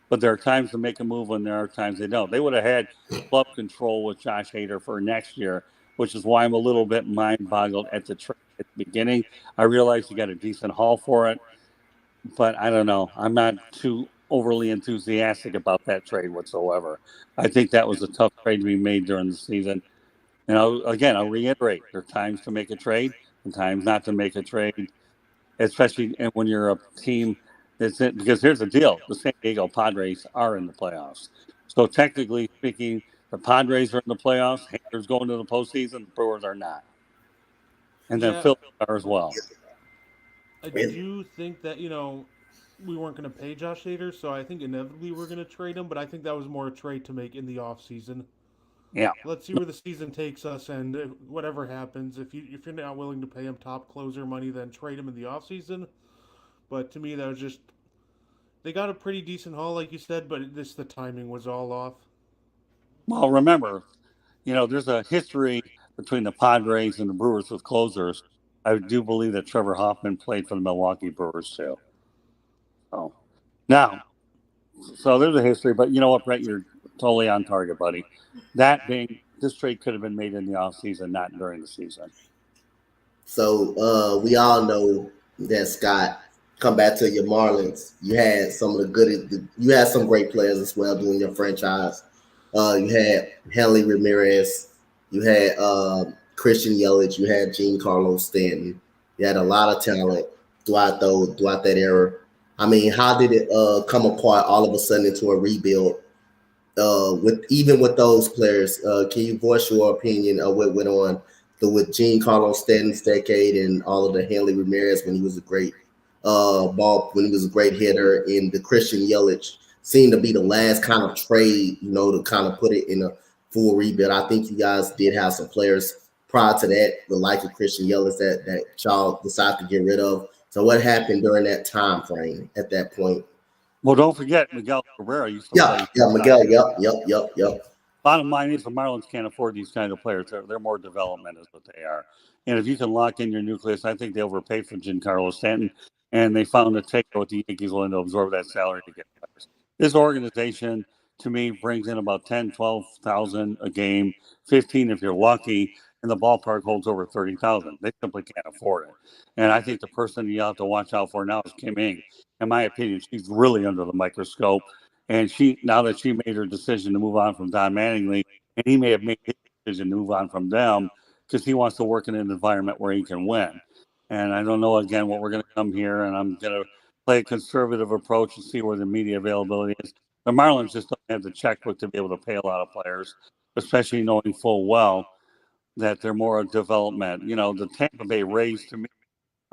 but there are times to make a move when there are times they don't. They would have had club control with Josh Hader for next year, which is why I'm a little bit mind boggled at the trade at the beginning. I realized you got a decent haul for it, but I don't know. I'm not too overly enthusiastic about that trade whatsoever. I think that was a tough trade to be made during the season. And I'll reiterate: there are times to make a trade and times not to make a trade, especially when you're a team that's in. Because here's the deal: the San Diego Padres are in the playoffs. So technically speaking, the Padres are in the playoffs. Haters going to the postseason. The Brewers are not, and then Yeah, Phillies are as well. I And do think that we weren't going to pay Josh Hader, so I think inevitably we're going to trade him. But I think that was more a trade to make in the off season. Yeah. Let's see where the season takes us, and whatever happens, if you're not willing to pay him top closer money, then trade him in the off season. But to me, that was just they got a pretty decent haul, like you said, but the timing was all off. Well, remember, there's a history between the Padres and the Brewers with closers. I do believe that Trevor Hoffman played for the Milwaukee Brewers too. So now, so there's a history, but you know what, Brett, you're totally on target, buddy. That being, this trade could have been made in the offseason, not during the season. so we all know that Scott. Come back to your Marlins. You had some of the good. You had some great players as well doing your franchise. You had Henley Ramirez. You had Christian Yelich. You had Gene Carlos Stanton. You had a lot of talent throughout that era. I mean, how did it come apart all of a sudden into a rebuild? With even with those players, can you voice your opinion of what went on with Gene Carlos Stanton's decade and all of the Henley Ramirez when he was a great when he was a great hitter, and the Christian Yelich seemed to be the last kind of trade, to kind of put it in a full rebuild. I think you guys did have some players prior to that, the like of Christian Yelich that y'all decided to get rid of. So what happened during that time frame at that point? Well, don't forget, Miguel Cabrera used to Yeah, play. yeah, Miguel. Yep. Bottom line is the Marlins can't afford these kind of players. They're more development, is what they are. And if you can lock in your nucleus, I think they overpaid for Giancarlo Stanton, and they found a takeout with the Yankees willing to absorb that salary to get players. This organization, to me, brings in about 10, 12,000 a game, 15 if you're lucky. and the ballpark holds over 30,000. They simply can't afford it. And I think the person you have to watch out for now is Kim Ng. In my opinion, she's really under the microscope. And now that she made her decision to move on from Don Mattingly, and he may have made his decision to move on from them because he wants to work in an environment where he can win. And I don't know, again, what we're going to come here, and I'm going to play a conservative approach and see where the media availability is. The Marlins just don't have the checkbook to be able to pay a lot of players, especially knowing full well that they're more a development. The Tampa Bay Rays, to me,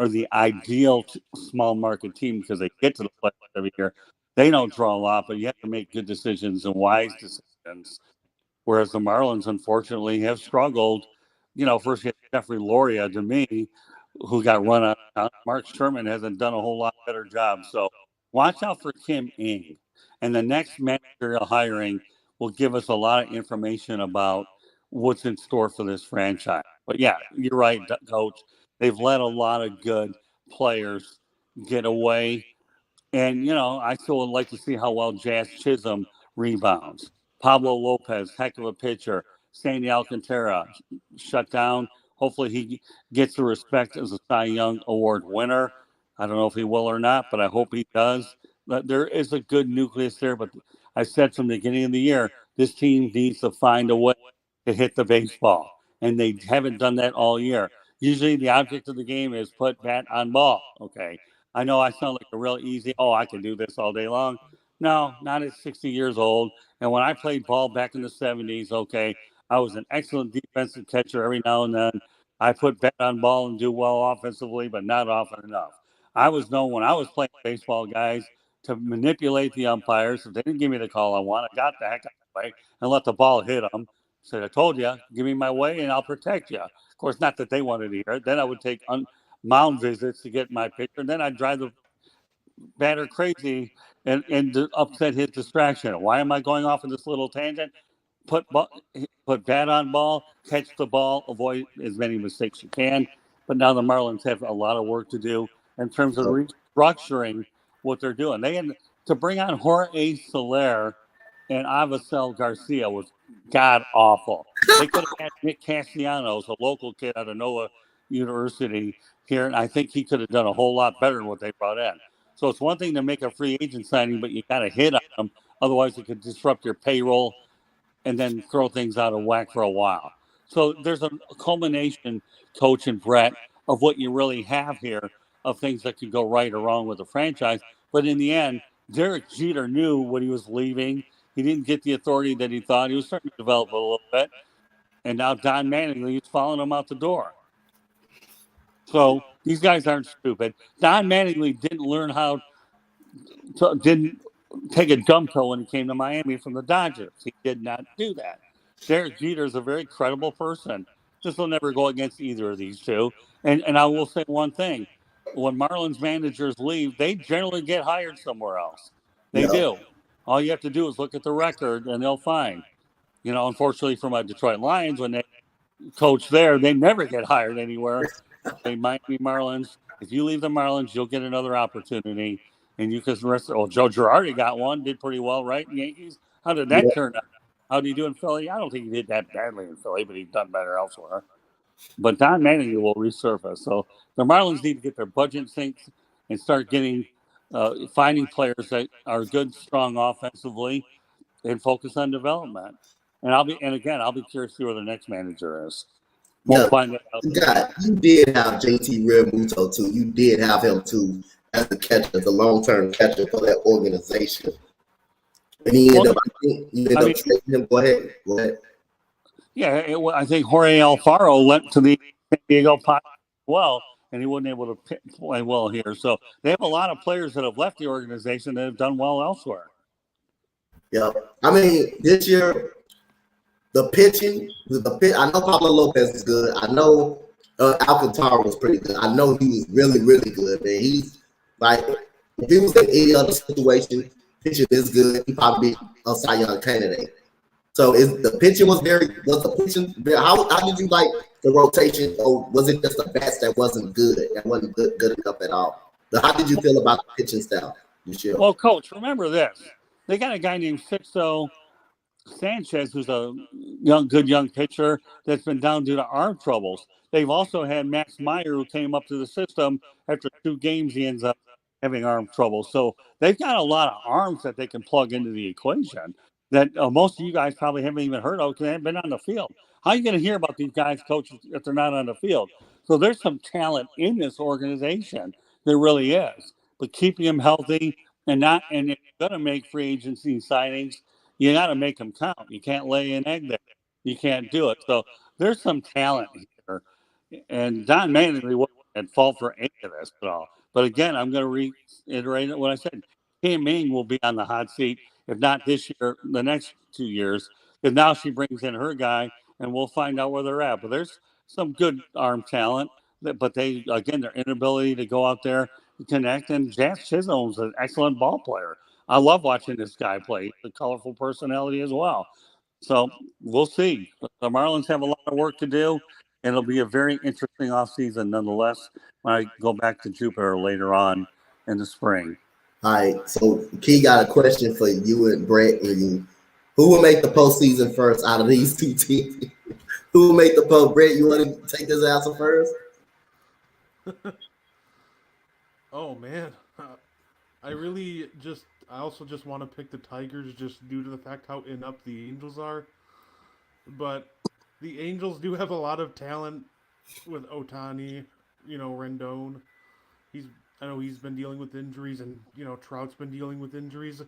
are the ideal small market team because they get to the playoffs every year. They don't draw a lot, but you have to make good decisions and wise decisions. Whereas the Marlins, unfortunately, have struggled. First you had Jeffrey Loria, to me, who got run out of town. Mark Sherman hasn't done a whole lot better job. So watch out for Kim Ng. And the next managerial hiring will give us a lot of information about what's in store for this franchise. But yeah, you're right, Coach. They've let a lot of good players get away. And, I still would like to see how well Jazz Chisholm rebounds. Pablo Lopez, heck of a pitcher. Sandy Alcantara, shut down. Hopefully he gets the respect as a Cy Young Award winner. I don't know if he will or not, but I hope he does. But there is a good nucleus there. But I said from the beginning of the year, this team needs to find a way to hit the baseball. And they haven't done that all year. Usually the object of the game is put bat on ball. Okay. I know I sound like a real easy, I can do this all day long. No, not at 60 years old. And when I played ball back in the 70s, okay, I was an excellent defensive catcher every now and then. I put bat on ball and do well offensively, but not often enough. I was known when I was playing baseball, guys, to manipulate the umpires. If they didn't give me the call I want, I got the heck out of the way and let the ball hit them. Said, I told you, give me my way and I'll protect you. Of course, not that they wanted to hear it. Then I would take mound visits to get my pitcher, and then I'd drive the batter crazy and upset his distraction. Why am I going off in this little tangent? Put bat on ball, catch the ball, avoid as many mistakes you can. But now the Marlins have a lot of work to do in terms of restructuring what they're doing. They had to bring on Jorge Soler and Avacel Garcia was god awful. They could have had Nick Castellanos, a local kid out of Noah University here, and I think he could have done a whole lot better than what they brought in. So it's one thing to make a free agent signing, but you got to hit on them. Otherwise, it could disrupt your payroll and then throw things out of whack for a while. So there's a culmination, Coach and Brett, of what you really have here of things that could go right or wrong with the franchise. But in the end, Derek Jeter knew when he was leaving. He didn't get the authority that he thought. He was starting to develop a little bit. And now Don Mattingly is following him out the door. So these guys aren't stupid. Don Mattingly didn't take a dumb toe when he came to Miami from the Dodgers. He did not do that. Derek Jeter is a very credible person. This will never go against either of these two. And I will say one thing. When Marlins managers leave, they generally get hired somewhere else. They do. All you have to do is look at the record and they'll find. Unfortunately for my Detroit Lions, when they coach there, they never get hired anywhere. They might be Marlins. If you leave the Marlins, you'll get another opportunity. And you can rest. Joe Girardi got one, did pretty well, right? Yankees. How did that turn out? How did he do in Philly? I don't think he did that badly in Philly, but he's done better elsewhere. But Don Mattingly will resurface. So the Marlins need to get their budget synced and start finding players that are good, strong offensively, and focus on development. And I'll be curious to see where the next manager is. We'll find that out. God, you did have JT Realmuto too. You did have him too as the catcher, the long-term catcher for that organization. And he ended up trading him. Go ahead. Yeah, I think Jorge Alfaro went to the San Diego Padres as well, and he wasn't able to play well here. So they have a lot of players that have left the organization that have done well elsewhere. Yeah, I mean this year. The pitching, I know Pablo Lopez is good. I know Alcantara was pretty good. I know he was really, really good, man. He's like, if he was in any other situation, pitching is good. He probably be a Cy Young candidate. So the pitching was the pitching? How did you like the rotation? Or was it just the bats that wasn't good? That wasn't good enough at all? How did you feel about the pitching style this year? Well, Coach, remember this: they got a guy named Sixto Sanchez, who's a good young pitcher that's been down due to arm troubles. They've also had Max Meyer, who came up to the system after 2 games. He ends up having arm trouble. So they've got a lot of arms that they can plug into the equation that most of you guys probably haven't even heard of because they haven't been on the field. How are you going to hear about these guys, coaches, if they're not on the field? So there's some talent in this organization. There really is. But keeping them healthy and if you're going to make free agency signings, you got to make them count. You can't lay an egg there. You can't do it. So there's some talent here. And Don Mattingly wasn't at fault for any of this at all. But again, I'm going to reiterate what I said. Kim Ming will be on the hot seat, if not this year, the next 2 years. Because now she brings in her guy, and we'll find out where they're at. But there's some good arm talent. But they, again, their inability to go out there and connect. And Jazz Chisholm's an excellent ball player. I love watching this guy play. He's a colorful personality as well. So we'll see. The Marlins have a lot of work to do, and it'll be a very interesting offseason nonetheless when I go back to Jupiter later on in the spring. All right, so Key got a question for you and Brett and you. Who will make the postseason first out of these two teams? Who will make the post? Brett, you want to take this answer first? Oh man, I also just want to pick the Tigers just due to the fact how inept the Angels are. But the Angels do have a lot of talent with Otani, Rendon. I know he's been dealing with injuries, and Trout's been dealing with injuries.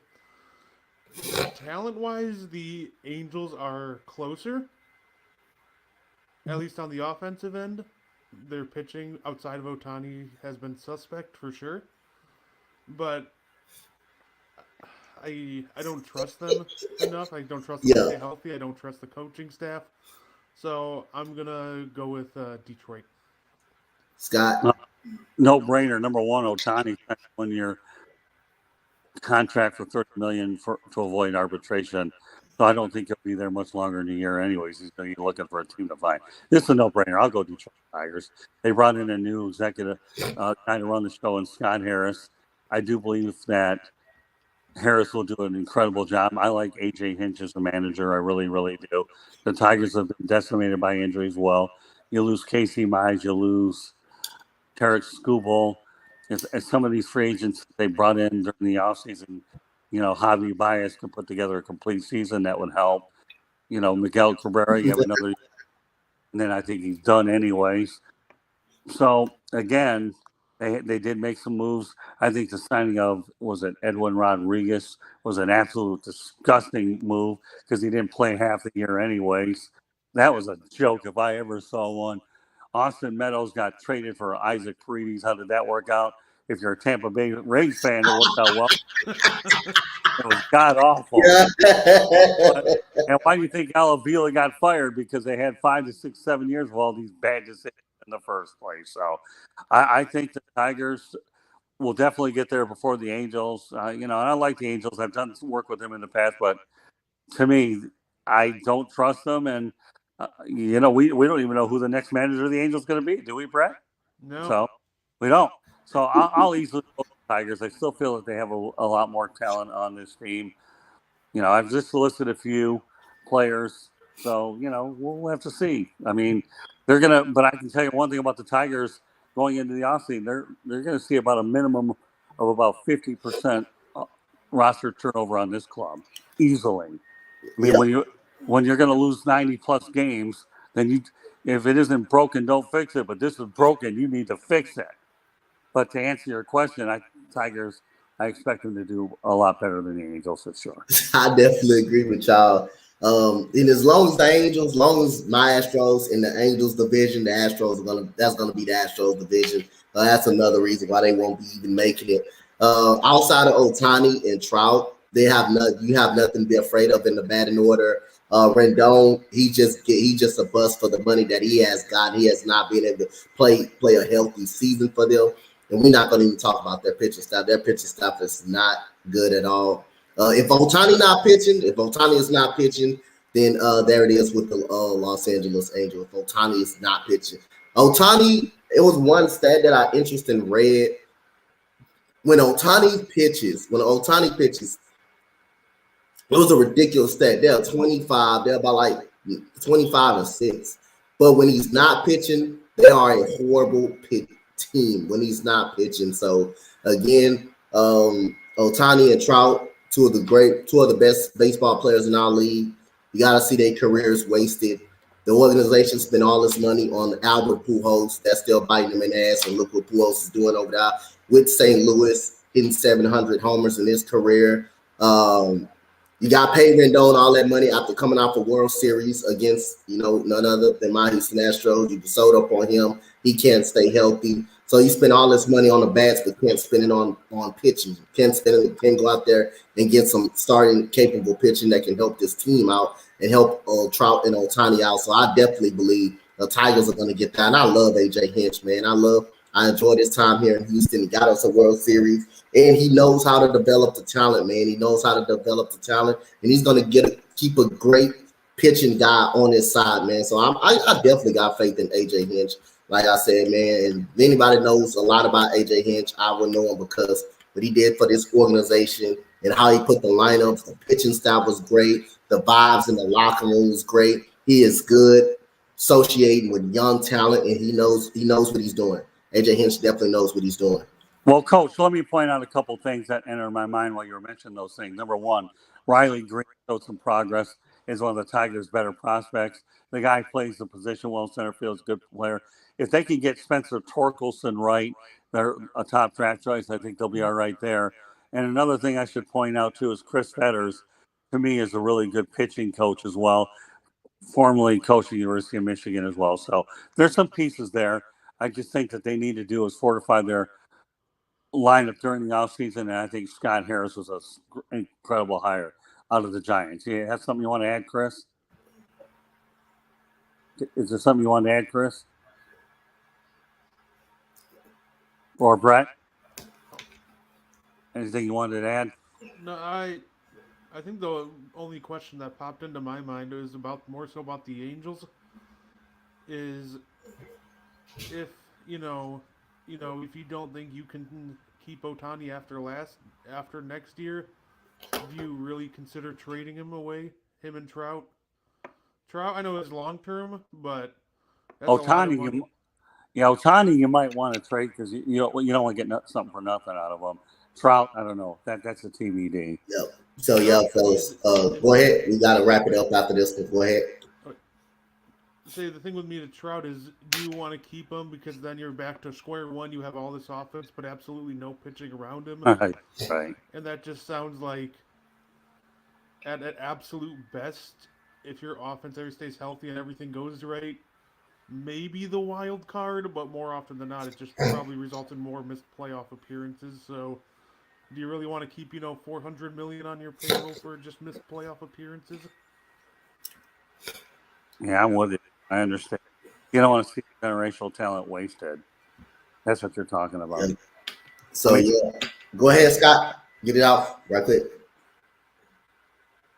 Talent-wise, the Angels are closer, at least on the offensive end. Their pitching outside of Otani has been suspect for sure, but I don't trust them enough. I don't trust them to stay healthy. I don't trust the coaching staff. So I'm gonna go with Detroit. Scott, no brainer. Number one, Otani 1-year contract for $30 million to avoid arbitration. So I don't think he'll be there much longer in a year anyways. He's going to be looking for a team to find. This is a no-brainer. I'll go Detroit Tigers. They brought in a new executive guy to run the show in Scott Harris. I do believe that Harris will do an incredible job. I like A.J. Hinch as the manager. I really, really do. The Tigers have been decimated by injuries. Well, you lose Casey Mize. You lose Tarek Skubal. As some of these free agents they brought in during the offseason, Javi Baez can put together a complete season that would help. Miguel Cabrera, you have another, and then I think he's done anyways. So again, they did make some moves. I think the signing of Edwin Rodriguez was an absolute disgusting move because he didn't play half the year anyways. That was a joke if I ever saw one. Austin Meadows got traded for Isaac Paredes. How did that work out? If you're a Tampa Bay Rays fan, it worked out well. It was god awful. And why do you think Alavila got fired? Because they had 5 to 6, 7 years of all these bad decisions in the first place. So I think the Tigers will definitely get there before the Angels. And I like the Angels. I've done some work with them in the past, but to me, I don't trust them. And we don't even know who the next manager of the Angels is going to be. Do we, Brett? No. So we don't. So I'll easily go with the Tigers. I still feel that they have a lot more talent on this team. I've just listed a few players. So, we'll have to see. I mean, but I can tell you one thing about the Tigers going into the offseason. They're going to see about a minimum of about 50% roster turnover on this club easily. I mean, when you're going to lose 90+ games, then if it isn't broken, don't fix it. But this is broken. You need to fix it. But to answer your question, Tigers, I expect them to do a lot better than the Angels for sure. I definitely agree with y'all. And as long as the Angels, as long as my Astros in the Angels division, the Astros that's gonna be the Astros division. That's another reason why they won't be even making it. Outside of Otani and Trout, you have nothing to be afraid of in the batting order. Rendon, he just a bust for the money that he has gotten. He has not been able to play a healthy season for them. And we're not going to even talk about their pitching staff. Their pitching staff is not good at all. If Otani is not pitching, then there it is with the Los Angeles Angels. If Otani is not pitching. Otani, it was one stat that I interested in read. When Otani pitches, It was a ridiculous stat. They're 25. They're about like 25-6. But when he's not pitching, they are a horrible team when he's not pitching. So again, Otani and Trout, two of the best baseball players in our league. You got to see their careers wasted. The organization spent all this money on Albert Pujols. That's still biting them in the ass. And look what Pujols is doing over there with St. Louis, hitting 700 homers in his career. You got paid Rendon all that money after coming off a World Series against, none other than my Houston Astros. You sold up on him. He can't stay healthy. So you spend all this money on the bats, but can't spend it on pitching. Can't go out there and get some starting capable pitching that can help this team out and help Trout and Otani out. So I definitely believe the Tigers are going to get that. And I love AJ Hinch, man. I enjoyed his time here in Houston. He got us a World Series, and he knows how to develop the talent, man. He knows how to develop the talent, and he's going to keep a great pitching guy on his side, man. So I definitely got faith in AJ Hinch. Like I said, man, and if anybody knows a lot about AJ Hinch, I will know him because what he did for this organization and how he put the lineups, the pitching style was great. The vibes in the locker room was great. He is good associating with young talent, and he knows what he's doing. AJ Hinch definitely knows what he's doing. Well, Coach, let me point out a couple things that enter my mind while you were mentioning those things. Number one, Riley Green showed some progress. Is one of the Tigers' better prospects. The guy plays the position well. Center field's a good player. If they can get Spencer Torkelson right, they're a top draft choice. I think they'll be all right there. And another thing I should point out too is Chris Fetters, to me, is a really good pitching coach as well. Formerly coached the University of Michigan as well. So there's some pieces there. I just think that they need to do is fortify their lineup during the offseason, and I think Scott Harris was an incredible hire out of the Giants. You have something you want to add, Chris? Is there something you want to add, Chris? Or Brett? Anything you wanted to add? No, I think the only question that popped into my mind is more so about the Angels. Is if if you don't think you can keep Otani after next year, do you really consider trading him away? Him and Trout. Trout, I know is long term, but that's Otani, Otani, you might want to trade because you don't want to get something for nothing out of him. Trout, I don't know. That's a TBD. Yep. So fellas, go ahead. We got to wrap it up after this, but go ahead. Say the thing with me to Trout is, do you want to keep him because then you're back to square one? You have all this offense, but absolutely no pitching around him. Right. And that just sounds like, at absolute best, if your offense ever stays healthy and everything goes right, maybe the wild card, but more often than not, it just probably results in more missed playoff appearances. So, do you really want to keep $400 million on your payroll for just missed playoff appearances? Yeah, I'm with it. I understand. You don't want to see generational talent wasted. That's what you're talking about. Yeah. So, go ahead, Scott. Get it out right quick.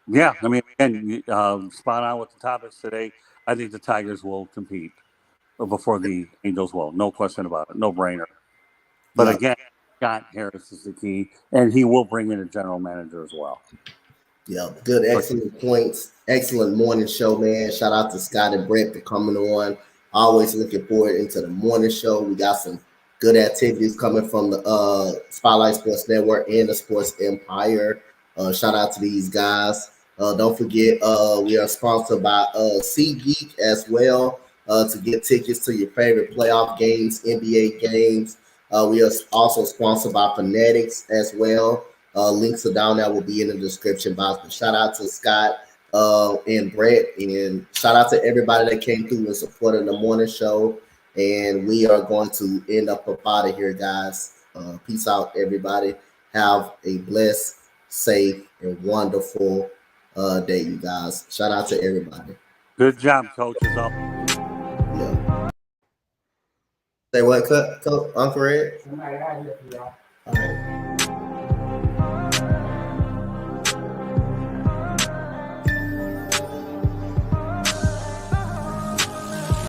Yeah, I mean, again, spot on with the topics today. I think the Tigers will compete before the Angels will. No question about it. No brainer. But again, Scott Harris is the key, and he will bring in a general manager as well. Yeah, good, excellent points. Excellent morning show, man. Shout out to Scott and Brett for coming on. Always looking forward into the morning show. We got some good activities coming from the Spotlight Sports Network and the Sports Empire. Shout out to these guys. Don't forget, we are sponsored by SeatGeek as well to get tickets to your favorite playoff games, NBA games. We are also sponsored by Fanatics as well. Links are down there, will be in the description box. But shout out to Scott and Brett, and shout out to everybody that came through and supported the morning show. And we are going to end up out of here, guys. Peace out, everybody. Have a blessed, safe, and wonderful day, you guys. Shout out to everybody. Good job, coaches. Yeah. Say what, Uncle Red? All right.